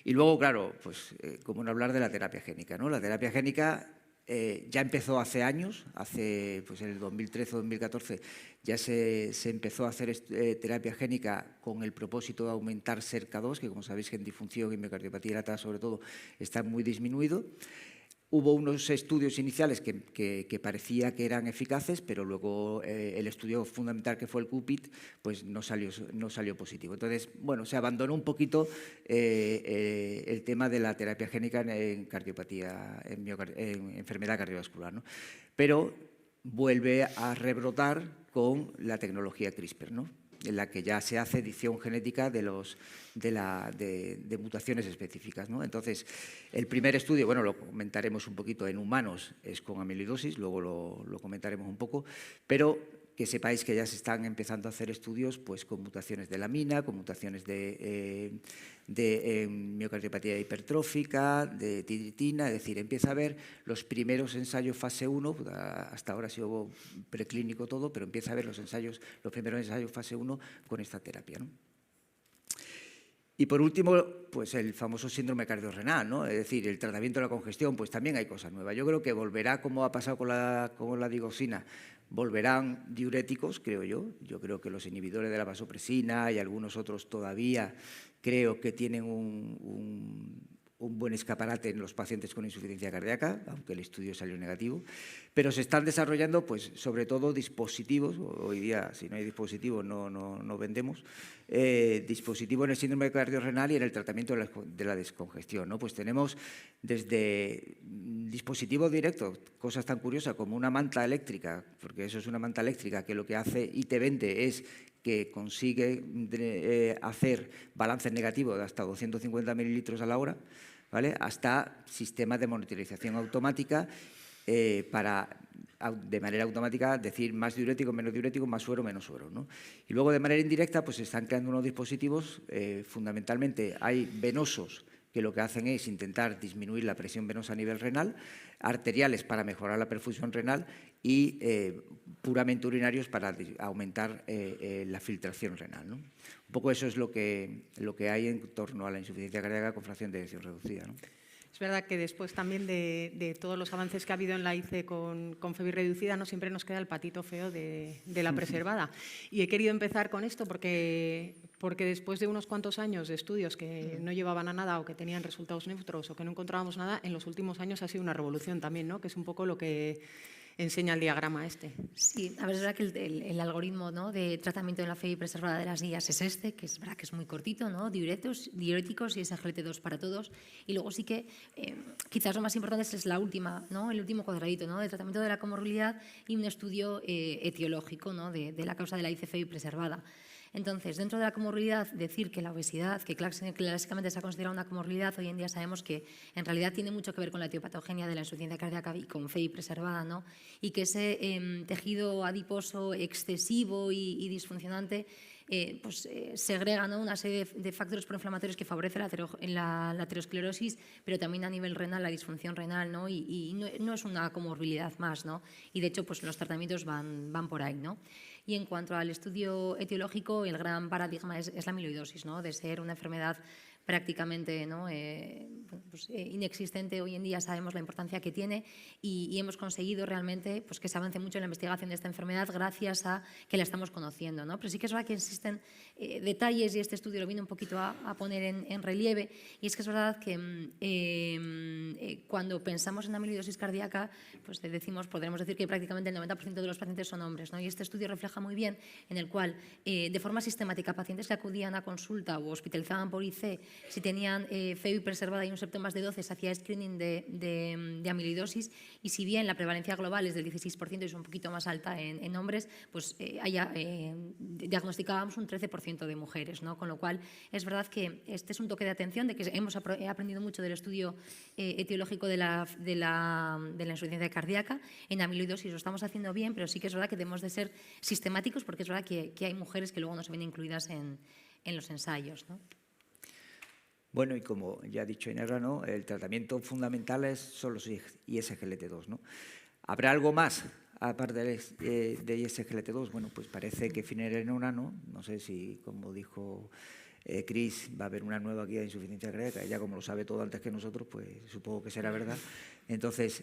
Y luego, claro, pues, cómo no hablar de la terapia génica, ¿no? La terapia génica ya empezó hace años, pues en el 2013 o 2014 ya se empezó a hacer terapia génica con el propósito de aumentar SERCA2, que como sabéis en disfunción y miocardiopatía dilatada sobre todo está muy disminuido. Hubo unos estudios iniciales que parecía que eran eficaces, pero luego el estudio fundamental, que fue el CUPIT, pues no salió positivo. Entonces, bueno, se abandonó un poquito el tema de la terapia génica en cardiopatía, en enfermedad cardiovascular, ¿no? Pero vuelve a rebrotar con la tecnología CRISPR, ¿no? En la que ya se hace edición genética de mutaciones específicas, ¿no? Entonces, el primer estudio, bueno, lo comentaremos un poquito en humanos, es con amiloidosis, luego lo comentaremos un poco, pero que sepáis que ya se están empezando a hacer estudios pues, con mutaciones de lamina, con mutaciones de miocardiopatía hipertrófica, de tidritina, es decir, empieza a haber los primeros ensayos fase 1, hasta ahora ha sido preclínico todo, pero empieza a haber los primeros ensayos fase 1 con esta terapia, ¿no? Y por último, pues el famoso síndrome cardiorrenal, ¿no? Es decir, el tratamiento de la congestión, pues también hay cosas nuevas. Yo creo que volverá, como ha pasado con la digoxina, volverán diuréticos, creo yo. Yo creo que los inhibidores de la vasopresina y algunos otros todavía creo que tienen un buen escaparate en los pacientes con insuficiencia cardíaca, aunque el estudio salió negativo, pero se están desarrollando, pues, sobre todo dispositivos. Hoy día, si no hay dispositivos, no vendemos, dispositivos en el síndrome cardiorrenal y en el tratamiento de la descongestión, ¿no? Pues tenemos desde dispositivos directos, cosas tan curiosas como una manta eléctrica, porque eso es una manta eléctrica que lo que hace y te vende es que consigue hacer balances negativos de hasta 250 mililitros a la hora, ¿vale? Hasta sistemas de monitorización automática para, de manera automática, decir más diurético, menos diurético, más suero, menos suero, ¿no? Y luego, de manera indirecta, pues se están creando unos dispositivos, fundamentalmente hay venosos, que lo que hacen es intentar disminuir la presión venosa a nivel renal, arteriales para mejorar la perfusión renal y puramente urinarios para aumentar la filtración renal, ¿no? Un poco eso es lo que hay en torno a la insuficiencia cardíaca con fracción de eyección reducida, ¿no? Es verdad que después también de todos los avances que ha habido en la ICE con FEBI reducida, no siempre nos queda el patito feo de la preservada. Y he querido empezar con esto porque después de unos cuantos años de estudios que no llevaban a nada o que tenían resultados neutros o que no encontrábamos nada, en los últimos años ha sido una revolución también, ¿no? Que es un poco lo que enseña el diagrama este. Sí, a ver, es verdad que el algoritmo, ¿no?, de tratamiento de la FEBI preservada de las guías es este, que es verdad que es muy cortito, ¿no? Diuréticos y SGLT2 para todos. Y luego sí que quizás lo más importante es la última, ¿no?, el último cuadradito, ¿no?, de tratamiento de la comorbilidad y un estudio etiológico, ¿no?, de la causa de la ICFEBI preservada. Entonces, dentro de la comorbilidad, decir que la obesidad, que clásicamente se ha considerado una comorbilidad, hoy en día sabemos que en realidad tiene mucho que ver con la etiopatogenia de la insuficiencia cardíaca y con FEBI preservada, ¿no? Y que ese tejido adiposo excesivo y disfuncionante segrega, ¿no?, una serie de factores proinflamatorios que favorecen la aterosclerosis, pero también a nivel renal, la disfunción renal, ¿no? Y no es una comorbilidad más, ¿no? Y de hecho, pues los tratamientos van por ahí, ¿no? Y en cuanto al estudio etiológico, el gran paradigma es la amiloidosis, ¿no?, de ser una enfermedad prácticamente, ¿no? Pues, inexistente hoy en día, sabemos la importancia que tiene y hemos conseguido realmente pues, que se avance mucho en la investigación de esta enfermedad gracias a que la estamos conociendo, ¿no? Pero sí que es verdad que existen detalles, y este estudio lo vino un poquito a poner en relieve, y es que es verdad que cuando pensamos en amiloidosis cardíaca, pues podremos decir que prácticamente el 90% de los pacientes son hombres, ¿no? Y este estudio refleja muy bien en el cual, de forma sistemática, pacientes que acudían a consulta o hospitalizaban por IC, si tenían FEUI preservada y un septo más de 12, se hacía screening de amiloidosis, y si bien la prevalencia global es del 16% y es un poquito más alta en hombres, pues diagnosticábamos un 13% de mujeres, ¿no? Con lo cual es verdad que este es un toque de atención, de que hemos aprendido mucho del estudio etiológico de la insuficiencia cardíaca. En amiloidosis lo estamos haciendo bien, pero sí que es verdad que debemos de ser sistemáticos, porque es verdad que hay mujeres que luego no se ven incluidas en los ensayos, ¿no? Bueno, y como ya ha dicho Inés, ¿no? El tratamiento fundamental son los ISGLT2, ¿no? ¿Habrá algo más aparte de ISGLT2? Bueno, pues parece que finerenona, ¿no? No sé si, como dijo Cris, va a haber una nueva guía de insuficiencia cardíaca. Ella, como lo sabe todo antes que nosotros, pues supongo que será verdad. Entonces,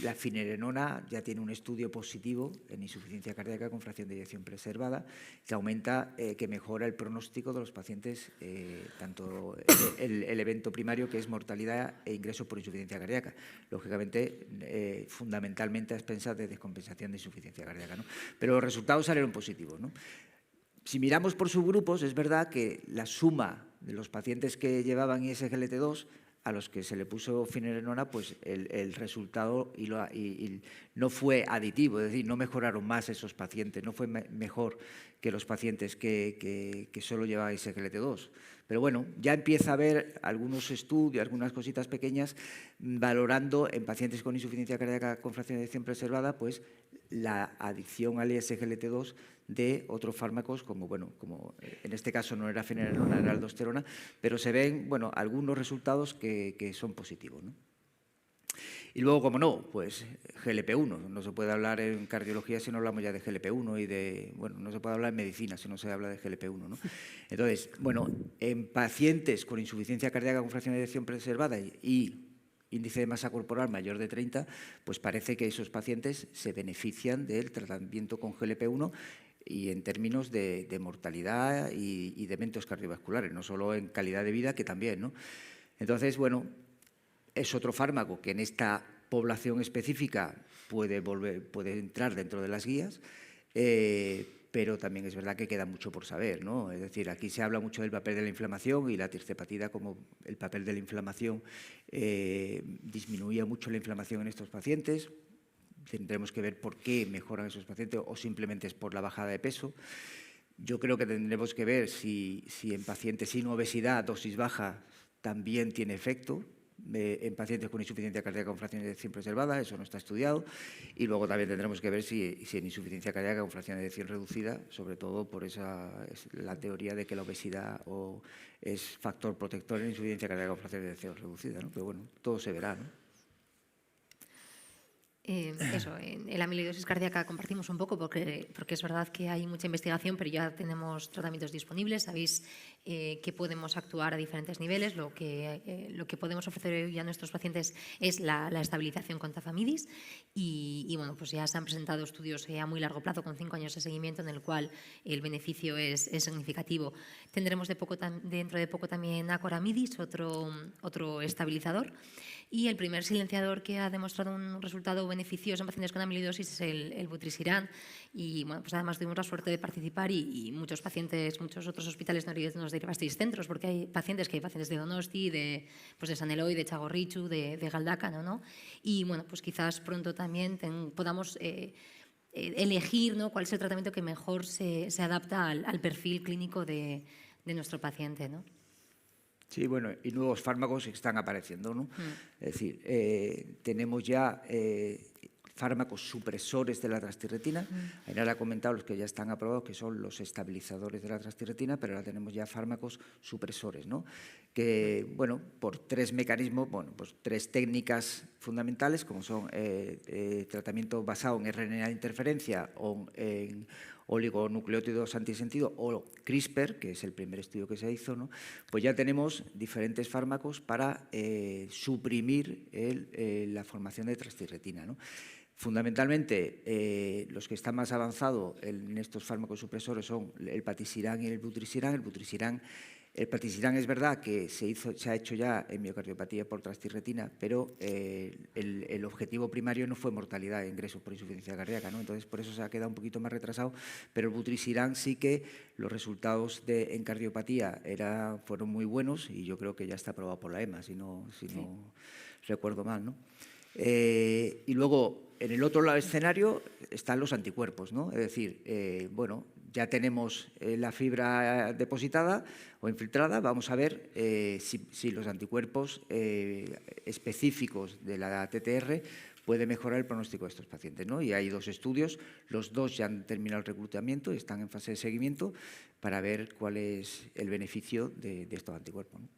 la finerenona ya tiene un estudio positivo en insuficiencia cardíaca con fracción de eyección preservada, que aumenta, que mejora el pronóstico de los pacientes, tanto el evento primario, que es mortalidad e ingreso por insuficiencia cardíaca. Lógicamente, fundamentalmente a expensas de descompensación de insuficiencia cardíaca, ¿no? Pero los resultados salieron positivos, ¿no? Si miramos por subgrupos, es verdad que la suma de los pacientes que llevaban ISGLT2 a los que se le puso finerenona, pues el resultado no fue aditivo, es decir, no mejoraron más esos pacientes, no fue mejor que los pacientes que solo llevaban ISGLT2. Pero bueno, ya empieza a haber algunos estudios, algunas cositas pequeñas, valorando en pacientes con insuficiencia cardíaca con fracción de eyección preservada, pues la adición al ISGLT2 de otros fármacos, como en este caso no era finerenona, era aldosterona, pero se ven algunos resultados que son positivos, ¿no? Y luego, como no, pues GLP-1. No se puede hablar en cardiología si no hablamos ya de GLP-1 no se puede hablar en medicina si no se habla de GLP-1, ¿no? Entonces, en pacientes con insuficiencia cardíaca con fracción de eyección preservada y índice de masa corporal mayor de 30, pues parece que esos pacientes se benefician del tratamiento con GLP-1 y en términos de mortalidad y de eventos cardiovasculares, no solo en calidad de vida, que también, ¿no? Entonces, es otro fármaco que en esta población específica puede entrar dentro de las guías, pero también es verdad que queda mucho por saber, ¿no? Es decir, aquí se habla mucho del papel de la inflamación y la tirzepatida como el papel de la inflamación disminuía mucho la inflamación en estos pacientes. Tendremos que ver por qué mejoran esos pacientes o simplemente es por la bajada de peso. Yo creo que tendremos que ver si en pacientes sin obesidad, dosis baja, también tiene efecto. En pacientes con insuficiencia cardíaca con fracción de eyección preservada, eso no está estudiado, y luego también tendremos que ver si en insuficiencia cardíaca con fracción de eyección reducida, sobre todo por la teoría de que la obesidad es factor protector en insuficiencia cardíaca con fracción de eyección reducida, ¿no? Pero todo se verá, ¿no? En la amiloidosis cardíaca compartimos un poco porque es verdad que hay mucha investigación, pero ya tenemos tratamientos disponibles. Sabéis que podemos actuar a diferentes niveles. Lo que podemos ofrecer hoy a nuestros pacientes es la estabilización con tafamidis y pues ya se han presentado estudios a muy largo plazo con 5 años de seguimiento en el cual el beneficio es significativo. Tendremos dentro de poco también acoramidis, otro estabilizador, y el primer silenciador que ha demostrado un resultado beneficioso en pacientes con amiloidosis es el vutrisiran, y pues además tuvimos la suerte de participar y muchos otros hospitales nos derivasteis centros, porque hay pacientes de Donosti, de San Eloy, de Txagorritxu, de Galdakao, ¿no? Y pues quizás pronto también podamos elegir, ¿no?, cuál es el tratamiento que mejor se adapta al perfil clínico de nuestro paciente, ¿no? Sí, y nuevos fármacos están apareciendo, ¿no? Es decir, tenemos ya fármacos supresores de la transtirretina. Ainara ha comentado los que ya están aprobados, que son los estabilizadores de la transtirretina, pero ahora tenemos ya fármacos supresores, ¿no? Que, por 3 mecanismos, pues 3 técnicas fundamentales, como son tratamiento basado en RNA de interferencia o oligonucleótidos antisentido o CRISPR, que es el primer estudio que se hizo, ¿no? Pues ya tenemos diferentes fármacos para suprimir la formación de trastirretina, ¿no? Fundamentalmente, los que están más avanzados en estos fármacos supresores son el patisiran y el vutrisiran. El patisiran es verdad que se ha hecho ya en miocardiopatía por trastirretina, pero el objetivo primario no fue mortalidad e ingresos por insuficiencia cardíaca, ¿no? Entonces, por eso se ha quedado un poquito más retrasado, pero el vutrisiran sí que los resultados en cardiopatía fueron muy buenos y yo creo que ya está aprobado por la EMA, si no recuerdo mal, ¿no? Y luego, en el otro lado del escenario están los anticuerpos, ¿no? Es decir, bueno, ya tenemos la fibra depositada o infiltrada, vamos a ver si los anticuerpos específicos de la TTR pueden mejorar el pronóstico de estos pacientes, ¿no? Y hay 2 estudios, los 2 ya han terminado el reclutamiento y están en fase de seguimiento para ver cuál es el beneficio de estos anticuerpos, ¿no?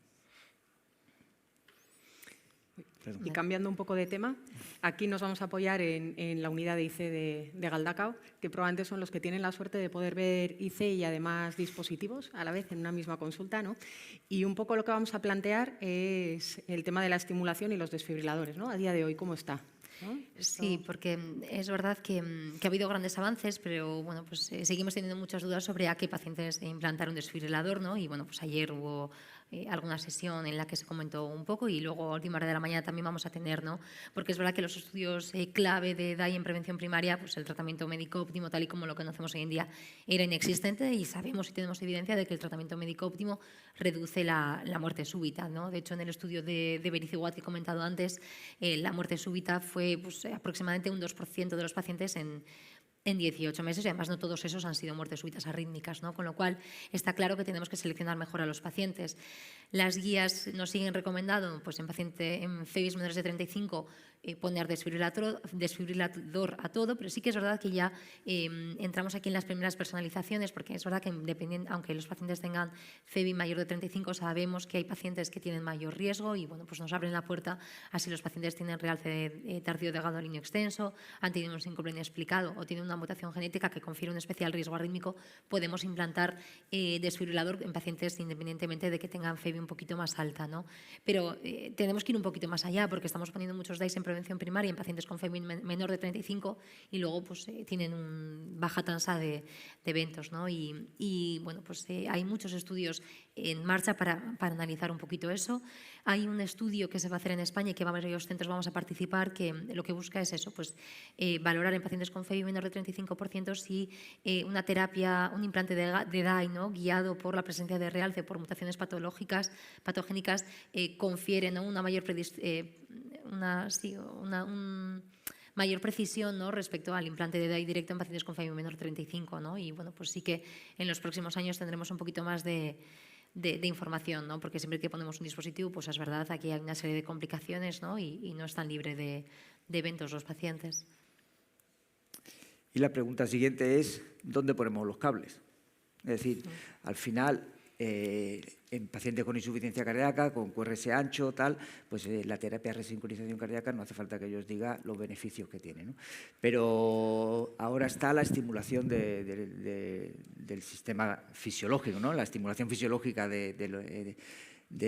Y cambiando un poco de tema, aquí nos vamos a apoyar en la unidad de IC de Galdakao, que probablemente son los que tienen la suerte de poder ver IC y además dispositivos a la vez en una misma consulta, ¿no? Y un poco lo que vamos a plantear es el tema de la estimulación y los desfibriladores, ¿no? A día de hoy, ¿cómo está? ¿No? Sí, porque es verdad que ha habido grandes avances, pero bueno, pues seguimos teniendo muchas dudas sobre a qué pacientes implantar un desfibrilador, ¿no? Y bueno, pues ayer hubo alguna sesión en la que se comentó un poco y luego a última hora de la mañana también vamos a tener, ¿no? Porque es verdad que los estudios clave de DAI en prevención primaria, pues el tratamiento médico óptimo, tal y como lo conocemos hoy en día, era inexistente y sabemos y tenemos evidencia de que el tratamiento médico óptimo reduce la muerte súbita, ¿no? De hecho, en el estudio de Bericiguat que he comentado antes, la muerte súbita fue pues, aproximadamente un 2% de los pacientes en 18 meses y además no todos esos han sido muertes súbitas arrítmicas, ¿no? Con lo cual está claro que tenemos que seleccionar mejor a los pacientes. Las guías nos siguen recomendando pues en FEBIs menores de 35 poner desfibrilador a todo, pero sí que es verdad que ya entramos aquí en las primeras personalizaciones porque es verdad que aunque los pacientes tengan FEBI mayor de 35 sabemos que hay pacientes que tienen mayor riesgo y bueno, pues nos abren la puerta a si los pacientes tienen realce tardío de gadolinio extenso, han tenido un síncope inexplicado o tienen una mutación genética que confiere un especial riesgo arrítmico, podemos implantar desfibrilador en pacientes independientemente de que tengan FEBI un poquito más alta, ¿no? Pero tenemos que ir un poquito más allá porque estamos poniendo muchos DAIs en prevención primaria en pacientes con FEBI menor de 35 y luego pues tienen baja tasa de eventos, ¿no? Y bueno, pues hay muchos estudios en marcha para analizar un poquito eso. Hay un estudio que se va a hacer en España y que varios centros vamos a participar que lo que busca es eso, pues valorar en pacientes con FEBI menor de 35% si una terapia, un implante de DAI, ¿no? Guiado por la presencia de realce por mutaciones patogénicas confiere, ¿no? una mayor mayor precisión, ¿no? Respecto al implante de DAI directo en pacientes con FEBI menor de 35, ¿no? Y bueno, pues sí que en los próximos años tendremos un poquito más de información, ¿no? Porque siempre que ponemos un dispositivo, pues es verdad, aquí hay una serie de complicaciones, ¿no? Y no están libres de eventos los pacientes. Y la pregunta siguiente es, ¿dónde ponemos los cables? Es decir, al final, en pacientes con insuficiencia cardíaca, con QRS ancho, tal, pues la terapia de resincronización cardíaca no hace falta que yo os diga los beneficios que tiene, ¿no? Pero ahora está la estimulación del sistema fisiológico, ¿no? La estimulación fisiológica de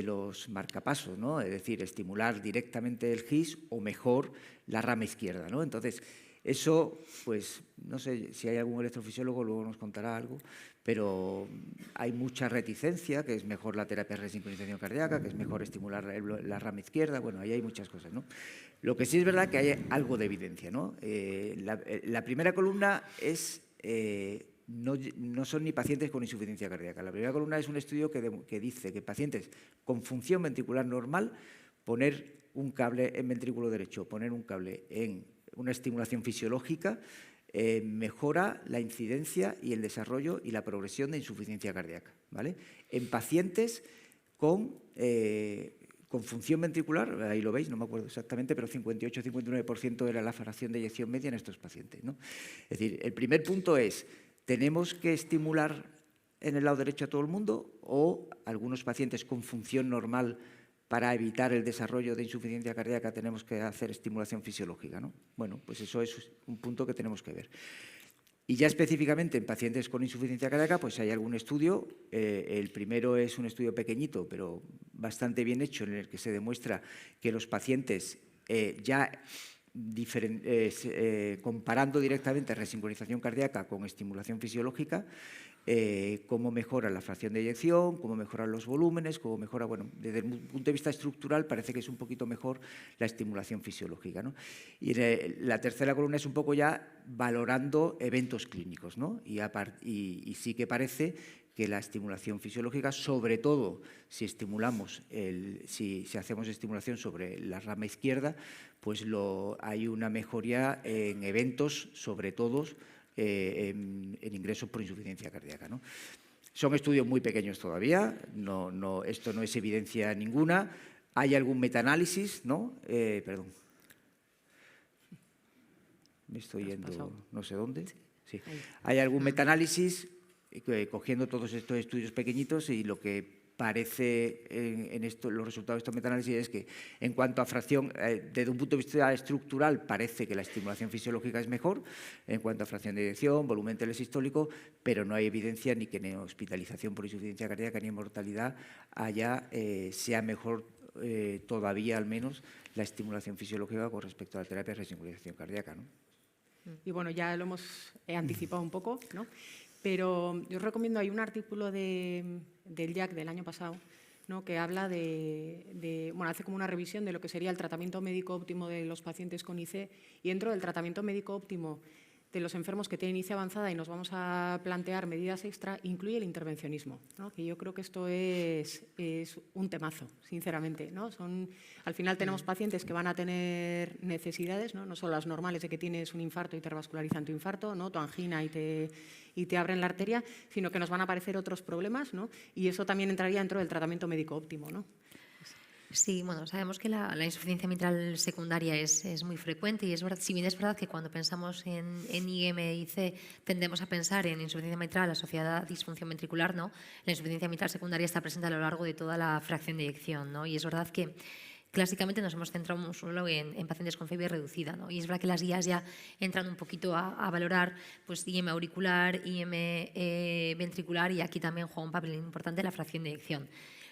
los marcapasos, ¿no? Es decir, estimular directamente el GIS o mejor la rama izquierda, ¿no? Entonces, eso, pues, no sé si hay algún electrofisiólogo, luego nos contará algo, pero hay mucha reticencia, que es mejor la terapia de resincronización cardíaca, que es mejor estimular la rama izquierda, bueno, ahí hay muchas cosas, ¿no? Lo que sí es verdad que hay algo de evidencia, ¿no? La primera columna es, no son ni pacientes con insuficiencia cardíaca. La primera columna es un estudio que dice que pacientes con función ventricular normal, poner un cable en ventrículo derecho, poner un cable en una estimulación fisiológica, mejora la incidencia y el desarrollo y la progresión de insuficiencia cardíaca, ¿vale? En pacientes con función ventricular, ahí lo veis, no me acuerdo exactamente, pero 58-59% era la fracción de eyección media en estos pacientes, ¿no? Es decir, el primer punto es, ¿tenemos que estimular en el lado derecho a todo el mundo o algunos pacientes con función normal para evitar el desarrollo de insuficiencia cardíaca tenemos que hacer estimulación fisiológica, ¿no? Bueno, pues eso es un punto que tenemos que ver. Y ya específicamente en pacientes con insuficiencia cardíaca, pues hay algún estudio. El primero es un estudio pequeñito, pero bastante bien hecho, en el que se demuestra que los pacientes comparando directamente resincronización cardíaca con estimulación fisiológica, cómo mejora la fracción de eyección, cómo mejoran los volúmenes, cómo mejora, bueno, desde el punto de vista estructural parece que es un poquito mejor la estimulación fisiológica, ¿no? Y la tercera columna es un poco ya valorando eventos clínicos, ¿no? Y sí que parece que la estimulación fisiológica, sobre todo si hacemos estimulación sobre la rama izquierda, pues hay una mejoría en eventos, sobre todo en ingresos por insuficiencia cardíaca, ¿no? Son estudios muy pequeños todavía, esto no es evidencia ninguna. Hay algún metaanálisis, ¿no? Perdón. Me estoy yendo no sé dónde. Sí. Hay algún metaanálisis cogiendo todos estos estudios pequeñitos, y lo que parece en los resultados de estos metaanálisis es que en cuanto a fracción, desde un punto de vista estructural, parece que la estimulación fisiológica es mejor en cuanto a fracción de eyección, volumen telesistólico, pero no hay evidencia ni que en hospitalización por insuficiencia cardíaca ni en mortalidad sea mejor todavía, al menos, la estimulación fisiológica con respecto a la terapia de resincronización cardíaca, ¿no? Y bueno, ya lo hemos anticipado un poco, ¿no? Pero yo os recomiendo, hay un artículo del JAC del año pasado, ¿no?, que habla bueno, hace como una revisión de lo que sería el tratamiento médico óptimo de los pacientes con IC, y dentro del tratamiento médico óptimo de los enfermos que tienen IC avanzada y nos vamos a plantear medidas extra, incluye el intervencionismo, ¿no? Que yo creo que esto es un temazo, sinceramente, ¿no? Al final tenemos pacientes que van a tener necesidades, ¿no? No solo las normales de que tienes un infarto y te revascularizan tu infarto, ¿no?, tu angina y te abren la arteria, sino que nos van a aparecer otros problemas, ¿no? Y eso también entraría dentro del tratamiento médico óptimo, ¿no? Sí, bueno, sabemos que la insuficiencia mitral secundaria es muy frecuente, y es verdad, si bien es verdad que cuando pensamos en IM y C tendemos a pensar en insuficiencia mitral asociada a disfunción ventricular, ¿no? La insuficiencia mitral secundaria está presente a lo largo de toda la fracción de eyección, ¿no? Y es verdad que clásicamente nos hemos centrado solo en pacientes con fiebre reducida, ¿no? Y es verdad que las guías ya entran un poquito a valorar pues IM auricular, IM ventricular, y aquí también juega un papel importante la fracción de eyección.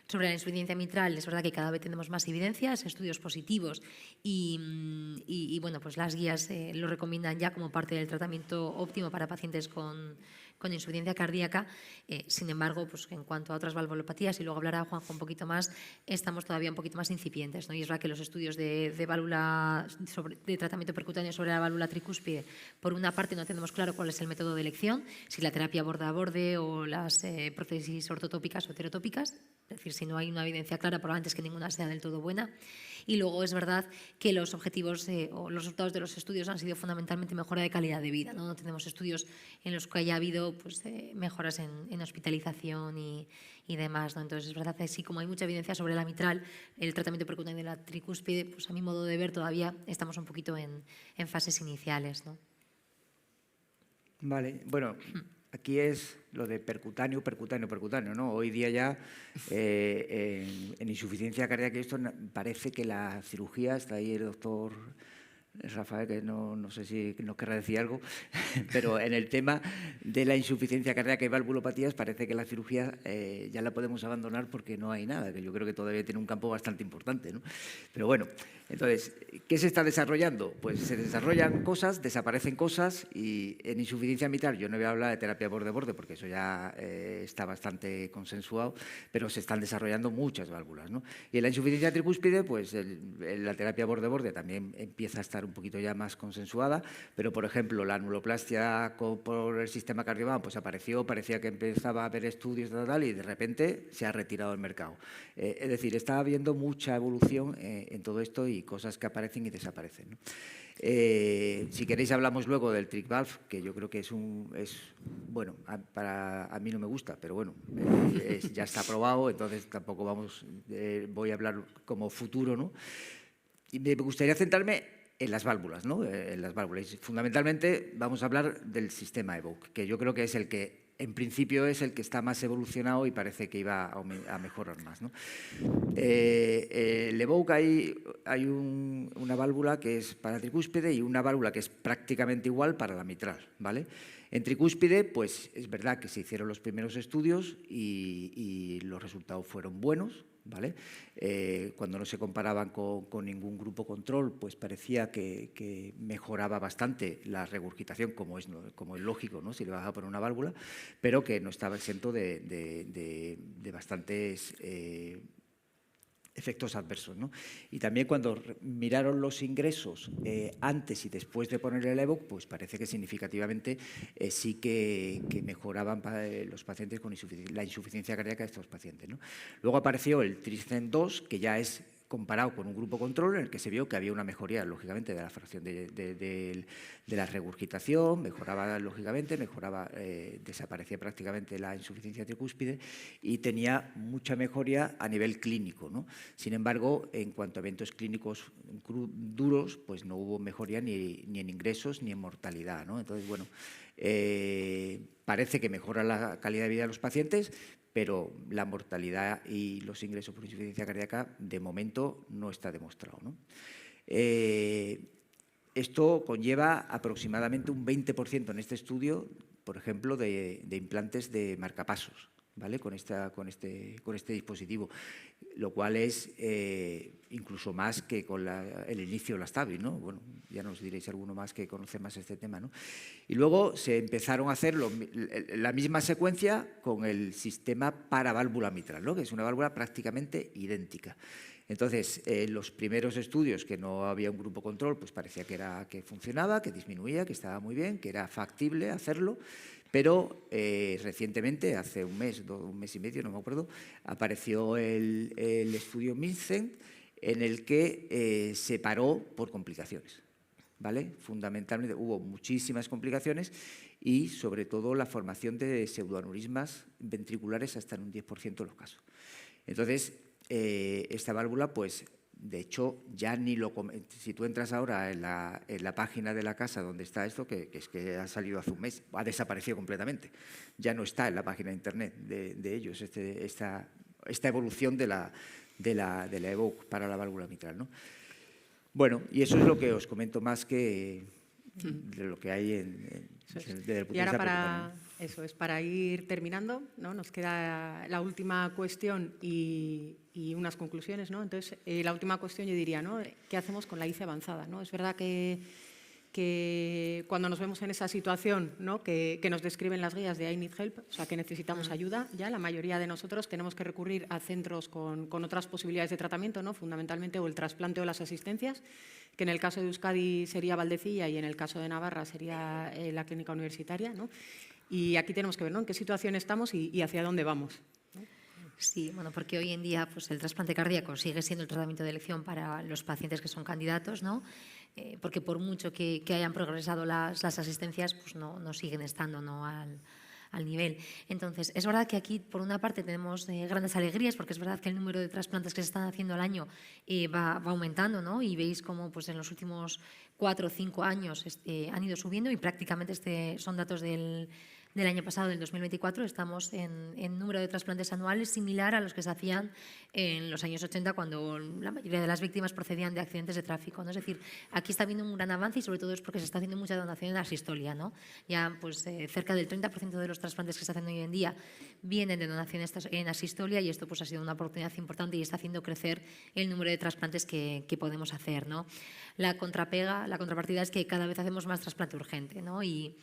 Sobre la insuficiencia mitral, es verdad que cada vez tenemos más evidencias, estudios positivos, y bueno, pues las guías lo recomiendan ya como parte del tratamiento óptimo para pacientes con insuficiencia cardíaca. Sin embargo, pues en cuanto a otras valvulopatías, y luego hablará Juanjo un poquito más, estamos todavía un poquito más incipientes, ¿no? Y es verdad que los estudios de tratamiento percutáneo sobre la válvula tricúspide, por una parte no tenemos claro cuál es el método de elección, si la terapia borde a borde o las prótesis ortotópicas o heterotópicas. Es decir, si no hay una evidencia clara, probablemente es que ninguna sea del todo buena. Y luego es verdad que los objetivos o los resultados de los estudios han sido fundamentalmente mejora de calidad de vida, ¿no? No tenemos estudios en los que haya habido pues, mejoras en hospitalización y demás, ¿no? Entonces es verdad que así como hay mucha evidencia sobre la mitral, el tratamiento percutáneo de la tricúspide, pues a mi modo de ver todavía estamos un poquito en fases iniciales, ¿no? Vale, bueno, aquí es lo de percutáneo, ¿no? Hoy día ya en insuficiencia cardíaca, esto parece que la cirugía, está ahí el doctor Rafael, que no sé si nos querrá decir algo, pero en el tema de la insuficiencia cardíaca y valvulopatías parece que la cirugía ya la podemos abandonar porque no hay nada, que yo creo que todavía tiene un campo bastante importante, ¿no? Pero bueno, entonces, ¿qué se está desarrollando? Pues se desarrollan cosas, desaparecen cosas, y en insuficiencia mitral, yo no voy a hablar de terapia borde-borde porque eso ya está bastante consensuado, pero se están desarrollando muchas válvulas, ¿no? Y en la insuficiencia tricúspide, pues la terapia borde-borde también empieza a estar un poquito ya más consensuada, pero por ejemplo la anuloplastia por el sistema cardiovascular pues parecía que empezaba a haber estudios y de repente se ha retirado del mercado. Es decir, está habiendo mucha evolución en todo esto y cosas que aparecen y desaparecen, ¿no? Si queréis hablamos luego del trick valve, que yo creo que es bueno, a mí no me gusta, pero bueno, ya está aprobado, entonces tampoco voy a hablar como futuro, ¿no? Y me gustaría centrarme en las válvulas, ¿no? En las válvulas. Fundamentalmente vamos a hablar del sistema EVOQUE, que yo creo que es el que en principio es el que está más evolucionado y parece que iba a mejorar más, ¿no? El EVOQUE hay una válvula que es para tricúspide y una válvula que es prácticamente igual para la mitral, ¿vale? En tricúspide, pues es verdad que se hicieron los primeros estudios y los resultados fueron buenos, ¿vale? Cuando no se comparaban con ningún grupo control, pues parecía que mejoraba bastante la regurgitación, como es lógico, ¿no? Si le vas a poner una válvula, pero que no estaba exento de bastantes efectos adversos, ¿no? Y también cuando miraron los ingresos antes y después de poner el EVOQUE, pues parece que significativamente sí que mejoraban los pacientes con la insuficiencia cardíaca de estos pacientes, ¿no? Luego apareció el TRISCEND 2, que ya es comparado con un grupo control en el que se vio que había una mejoría, lógicamente, de la fracción de la regurgitación, mejoraba, lógicamente, desaparecía prácticamente la insuficiencia tricúspide y tenía mucha mejoría a nivel clínico, ¿no? Sin embargo, en cuanto a eventos clínicos duros, pues no hubo mejoría ni en ingresos ni en mortalidad, ¿no? Entonces, bueno, parece que mejora la calidad de vida de los pacientes, pero la mortalidad y los ingresos por insuficiencia cardíaca de momento no está demostrado, ¿no? Esto conlleva aproximadamente un 20% en este estudio, por ejemplo, de implantes de marcapasos, ¿vale? Con este dispositivo, lo cual es incluso más que con el inicio de la Stabi, ¿no? Bueno, ya nos diréis alguno más que conoce más este tema, ¿no? Y luego se empezaron a hacer la misma secuencia con el sistema para válvula mitral, ¿no? Que es una válvula prácticamente idéntica. Entonces, los primeros estudios, que no había un grupo control, pues parecía que funcionaba, que disminuía, que estaba muy bien, que era factible hacerlo, pero recientemente, hace un mes y medio, no me acuerdo, apareció el estudio MINCENT, en el que se paró por complicaciones, ¿vale? Fundamentalmente hubo muchísimas complicaciones y, sobre todo, la formación de pseudoaneurismas ventriculares hasta en un 10% de los casos. Entonces, esta válvula, pues, de hecho, ya ni si tú entras ahora en la página de la casa donde está esto, que es que ha salido hace un mes, ha desaparecido completamente. Ya no está en la página de internet de ellos esta evolución de la EVOQUE para la válvula mitral, ¿no? Bueno, y eso es lo que os comento más que de lo que hay desde el punto de vista. Y ahora para ir terminando, ¿no? Nos queda la última cuestión y unas conclusiones, ¿no? Entonces, la última cuestión yo diría, ¿no? ¿Qué hacemos con la ICE avanzada, ¿no? Es verdad que cuando nos vemos en esa situación, ¿no? que nos describen las guías de I Need Help, o sea, que necesitamos ayuda, ya la mayoría de nosotros tenemos que recurrir a centros con otras posibilidades de tratamiento, ¿no? Fundamentalmente o el trasplante o las asistencias, que en el caso de Euskadi sería Valdecilla y en el caso de Navarra sería la clínica universitaria, ¿no? Y aquí tenemos que ver, ¿no? en qué situación estamos y hacia dónde vamos. Sí, bueno, porque hoy en día pues, el trasplante cardíaco sigue siendo el tratamiento de elección para los pacientes que son candidatos, ¿no? Porque por mucho que hayan progresado las asistencias, pues no siguen estando, ¿no? al nivel. Entonces, es verdad que aquí, por una parte, tenemos grandes alegrías, porque es verdad que el número de trasplantes que se están haciendo al año va aumentando, ¿no? Y veis cómo pues, en los últimos 4 o 5 años han ido subiendo y prácticamente son datos del año pasado, del 2024, estamos en número de trasplantes anuales similar a los que se hacían en los años 80, cuando la mayoría de las víctimas procedían de accidentes de tráfico, ¿no? Es decir, aquí está habiendo un gran avance y sobre todo es porque se está haciendo mucha donación en asistolia, ¿no? Ya pues, cerca del 30% de los trasplantes que se hacen hoy en día vienen de donaciones en asistolia y esto pues, ha sido una oportunidad importante y está haciendo crecer el número de trasplantes que podemos hacer, ¿no? La contrapartida es que cada vez hacemos más trasplante urgente, ¿no? Y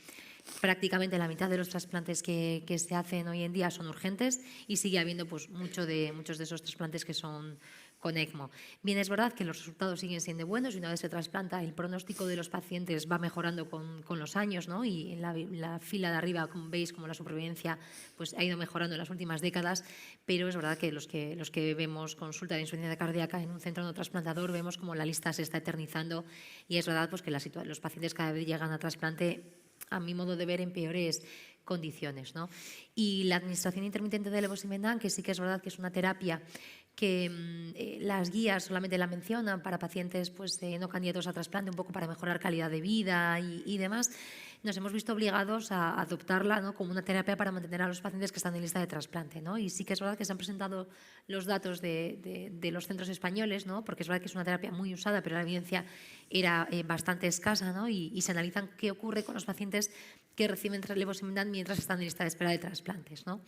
prácticamente la mitad de los trasplantes que se hacen hoy en día son urgentes y sigue habiendo pues, muchos de esos trasplantes que son con ECMO. Bien, es verdad que los resultados siguen siendo buenos y una vez se trasplanta el pronóstico de los pacientes va mejorando con los años, ¿no? Y en la fila de arriba veis como la supervivencia pues, ha ido mejorando en las últimas décadas, pero es verdad que los que vemos consulta de insuficiencia cardíaca en un centro no trasplantador vemos como la lista se está eternizando y es verdad pues, que los pacientes cada vez llegan a trasplante, a mi modo de ver, en peores condiciones, ¿no? Y la administración intermitente de levosimendan, que sí que es verdad que es una terapia que las guías solamente la mencionan para pacientes pues, no candidatos a trasplante, un poco para mejorar calidad de vida y demás, nos hemos visto obligados a adoptarla, ¿no?, como una terapia para mantener a los pacientes que están en lista de trasplante, ¿no? Y sí que es verdad que se han presentado los datos de los centros españoles, ¿no?, porque es verdad que es una terapia muy usada, pero la evidencia era bastante escasa, ¿no? Y se analizan qué ocurre con los pacientes que reciben levosimendan mientras están en lista de espera de trasplantes, ¿no?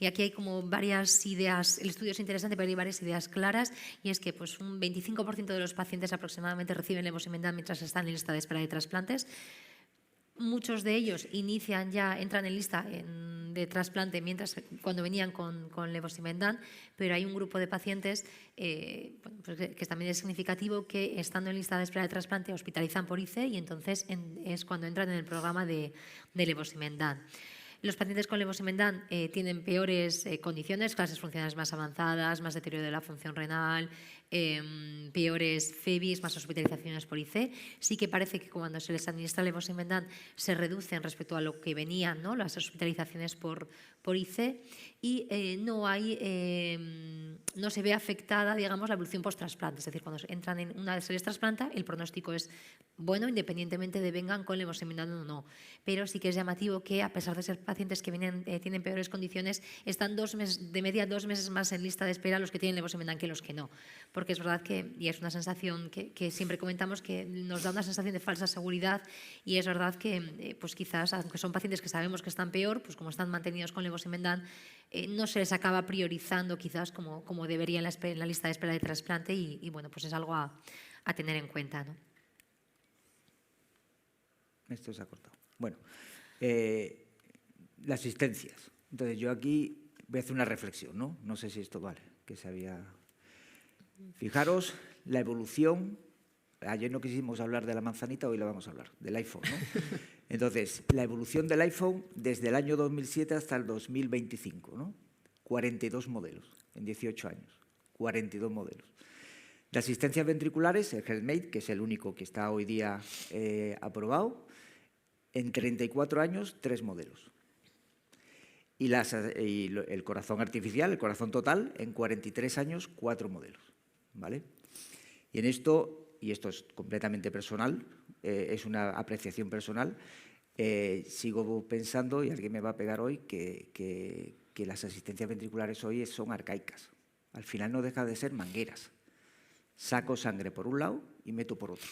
Y aquí hay como varias ideas, el estudio es interesante, pero hay varias ideas claras, y es que pues, un 25% de los pacientes aproximadamente reciben levosimendan mientras están en lista de espera de trasplantes. Muchos de ellos entran en lista de trasplante cuando venían con levosimendan, pero hay un grupo de pacientes pues que también es significativo, que estando en lista de espera de trasplante hospitalizan por ICE, y entonces es cuando entran en el programa de levosimendan. Los pacientes con levosimendan tienen peores condiciones, clases funcionales más avanzadas, más deterioro de la función renal, peores FEBIs, más hospitalizaciones por IC. Sí que parece que cuando se les administra levosimendan se reducen respecto a lo que venían, ¿no?, las hospitalizaciones por IC, y no se ve afectada, digamos, la evolución post-trasplante. Es decir, cuando entran una vez se les trasplanta, el pronóstico es bueno, independientemente de vengan con levosimendan o no. Pero sí que es llamativo que, a pesar de ser pacientes que tienen peores condiciones, están de media 2 meses más en lista de espera los que tienen levosimendan que los que no. Porque es verdad que, y es una sensación que siempre comentamos, que nos da una sensación de falsa seguridad, y es verdad que pues quizás, aunque son pacientes que sabemos que están peor, pues como están mantenidos con levosimendan, no se les acaba priorizando quizás como debería en la lista de espera de trasplante, y bueno, pues es algo a tener en cuenta, ¿no? Esto se ha cortado. Bueno, las asistencias. Entonces, yo aquí voy a hacer una reflexión, ¿no? No sé si esto vale, que se había... Fijaros la evolución. Ayer no quisimos hablar de la manzanita, hoy la vamos a hablar, del iPhone, ¿no? Entonces, la evolución del iPhone desde el año 2007 hasta el 2025, ¿no? 42 modelos en 18 años, 42 modelos. De asistencias ventriculares, el HeartMate, que es el único que está hoy día aprobado, en 34 años, 3 modelos. Y el corazón artificial, el corazón total, en 43 años, 4 modelos, ¿vale? Y en esto, y esto es completamente personal, es una apreciación personal, sigo pensando, y alguien me va a pegar hoy, que las asistencias ventriculares hoy son arcaicas. Al final no deja de ser mangueras. Saco sangre por un lado y meto por otro.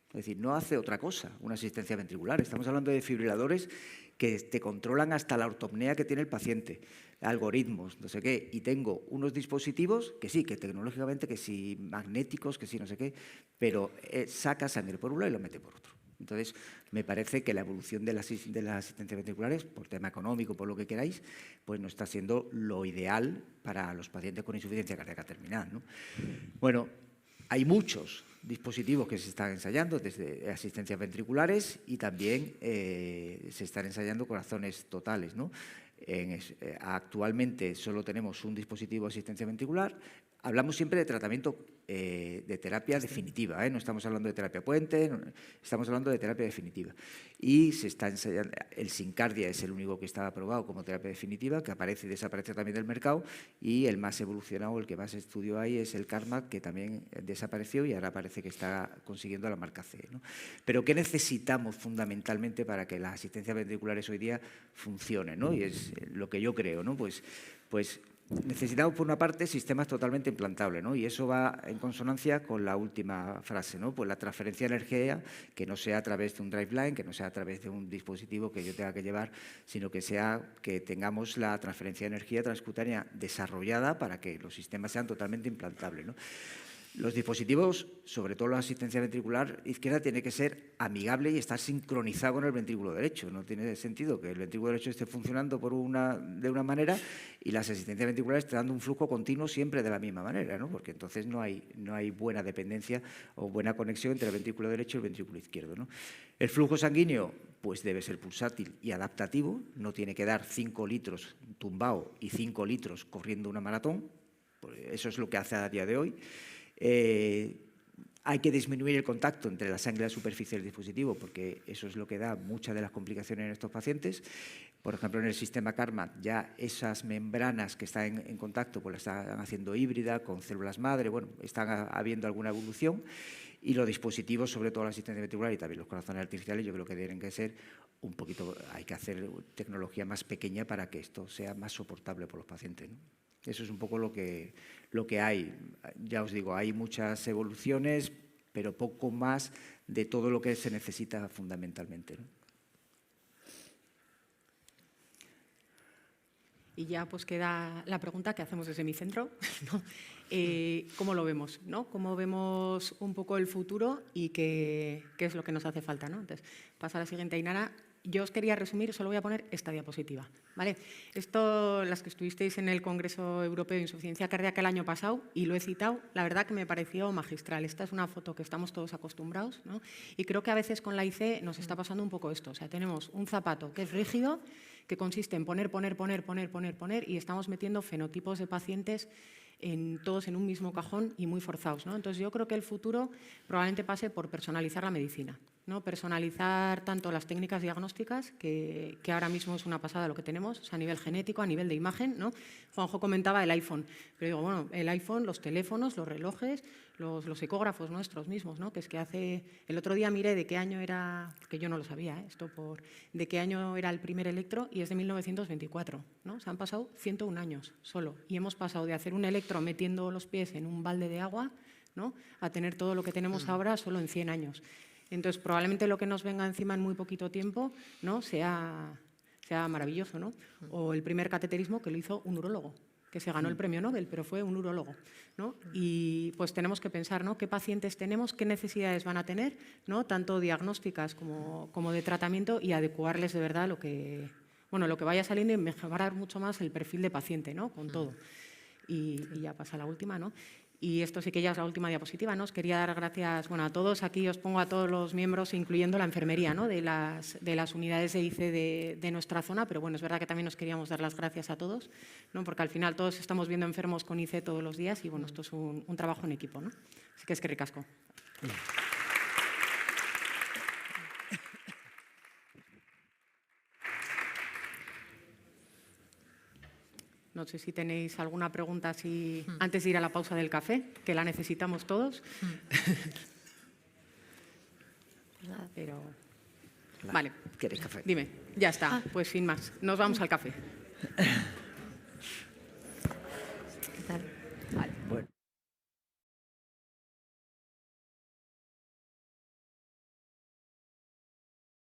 Es decir, no hace otra cosa una asistencia ventricular. Estamos hablando de desfibriladores que te controlan hasta la ortopnea que tiene el paciente, algoritmos, no sé qué, y tengo unos dispositivos que sí, que tecnológicamente, que sí magnéticos, que sí no sé qué, pero saca sangre por un lado y lo mete por otro. Entonces, me parece que la evolución de las asistencias ventriculares, por tema económico, por lo que queráis, pues no está siendo lo ideal para los pacientes con insuficiencia cardíaca terminal, ¿no? Bueno, hay muchos dispositivos que se están ensayando, desde asistencias ventriculares, y también se están ensayando corazones totales, ¿no? Actualmente solo tenemos un dispositivo de asistencia ventricular. Hablamos siempre de tratamiento de terapia definitiva, ¿eh? No estamos hablando de terapia puente, estamos hablando de terapia definitiva. Y se está ensayando, el Sincardia es el único que está aprobado como terapia definitiva, que aparece y desaparece también del mercado, y el más evolucionado, el que más estudió ahí, es el Carmack, que también desapareció y ahora parece que está consiguiendo la marca CE, ¿no? Pero ¿qué necesitamos fundamentalmente para que las asistencias ventriculares hoy día funcionen, ¿no? Y es lo que yo creo, ¿no? Pues necesitamos, por una parte, sistemas totalmente implantables, ¿no? Y eso va en consonancia con la última frase, ¿no? Pues la transferencia de energía, que no sea a través de un driveline, que no sea a través de un dispositivo que yo tenga que llevar, sino que tengamos la transferencia de energía transcutánea desarrollada para que los sistemas sean totalmente implantables, ¿no? Los dispositivos, sobre todo la asistencia ventricular izquierda, tiene que ser amigable y estar sincronizado con el ventrículo derecho. No tiene sentido que el ventrículo derecho esté funcionando de una manera y las asistencias ventriculares estén dando un flujo continuo siempre de la misma manera, ¿no? Porque entonces no hay buena dependencia o buena conexión entre el ventrículo derecho y el ventrículo izquierdo, ¿no? El flujo sanguíneo pues debe ser pulsátil y adaptativo, no tiene que dar 5 litros tumbado y 5 litros corriendo una maratón, pues eso es lo que hace a día de hoy. Hay que disminuir el contacto entre la sangre y la superficie del dispositivo, porque eso es lo que da muchas de las complicaciones en estos pacientes. Por ejemplo, en el sistema Carmack ya esas membranas que están en contacto pues las están haciendo híbrida con células madre, bueno, están habiendo alguna evolución. Y los dispositivos, sobre todo la asistencia ventricular y también los corazones artificiales, yo creo que tienen que ser un poquito, hay que hacer tecnología más pequeña para que esto sea más soportable por los pacientes, ¿no? Eso es un poco lo que hay. Ya os digo, hay muchas evoluciones, pero poco más de todo lo que se necesita fundamentalmente, ¿no? Y ya pues queda la pregunta que hacemos desde mi centro, ¿no? ¿Cómo lo vemos, ¿no? ¿Cómo vemos un poco el futuro y qué es lo que nos hace falta, ¿no? Entonces, pasa a la siguiente, Ainara. Yo os quería resumir, solo voy a poner esta diapositiva, ¿vale? Esto, las que estuvisteis en el Congreso Europeo de Insuficiencia Cardíaca el año pasado, y lo he citado, la verdad que me pareció magistral. Esta es una foto que estamos todos acostumbrados, ¿no? Y creo que a veces con la IC nos está pasando un poco esto. O sea, tenemos un zapato que es rígido, que consiste en poner, y estamos metiendo fenotipos de pacientes todos en un mismo cajón y muy forzados, ¿no? Entonces, yo creo que el futuro probablemente pase por personalizar la medicina, ¿no? Personalizar tanto las técnicas diagnósticas, que ahora mismo es una pasada lo que tenemos, o sea, a nivel genético, a nivel de imagen, ¿no? Juanjo comentaba el iPhone, pero digo, bueno, el iPhone, los teléfonos, los relojes, los ecógrafos nuestros mismos, ¿no? Que es que el otro día miré de qué año era, que yo no lo sabía, de qué año era el primer electro, y es de 1924, ¿no? Se han pasado 101 años solo, y hemos pasado de hacer un electro metiendo los pies en un balde de agua, ¿no? A tener todo lo que tenemos ahora solo en 100 años. Entonces, probablemente lo que nos venga encima en muy poquito tiempo, ¿no? sea maravilloso, ¿no? O el primer cateterismo que lo hizo un urólogo, que se ganó el premio Nobel, pero fue un urólogo, ¿no? Y pues tenemos que pensar, ¿no? ¿Qué pacientes tenemos? ¿Qué necesidades van a tener? ¿No? Tanto diagnósticas como de tratamiento, y adecuarles de verdad lo que vaya saliendo, y mejorar mucho más el perfil de paciente, ¿no? Con todo. Y ya pasa la última, ¿no? Y esto sí que ya es la última diapositiva, ¿no? Os quería dar gracias, bueno, a todos. Aquí os pongo a todos los miembros, incluyendo la enfermería, ¿no? de las unidades de IC de nuestra zona, pero bueno, es verdad que también os queríamos dar las gracias a todos, ¿no? Porque al final todos estamos viendo enfermos con IC todos los días, y bueno, esto es un trabajo en equipo, ¿no? Así que es que ricasco. No sé si tenéis alguna pregunta antes de ir a la pausa del café, que la necesitamos todos. Pero... Vale. ¿Queréis café? Dime, ya está, pues sin más. Nos vamos al café.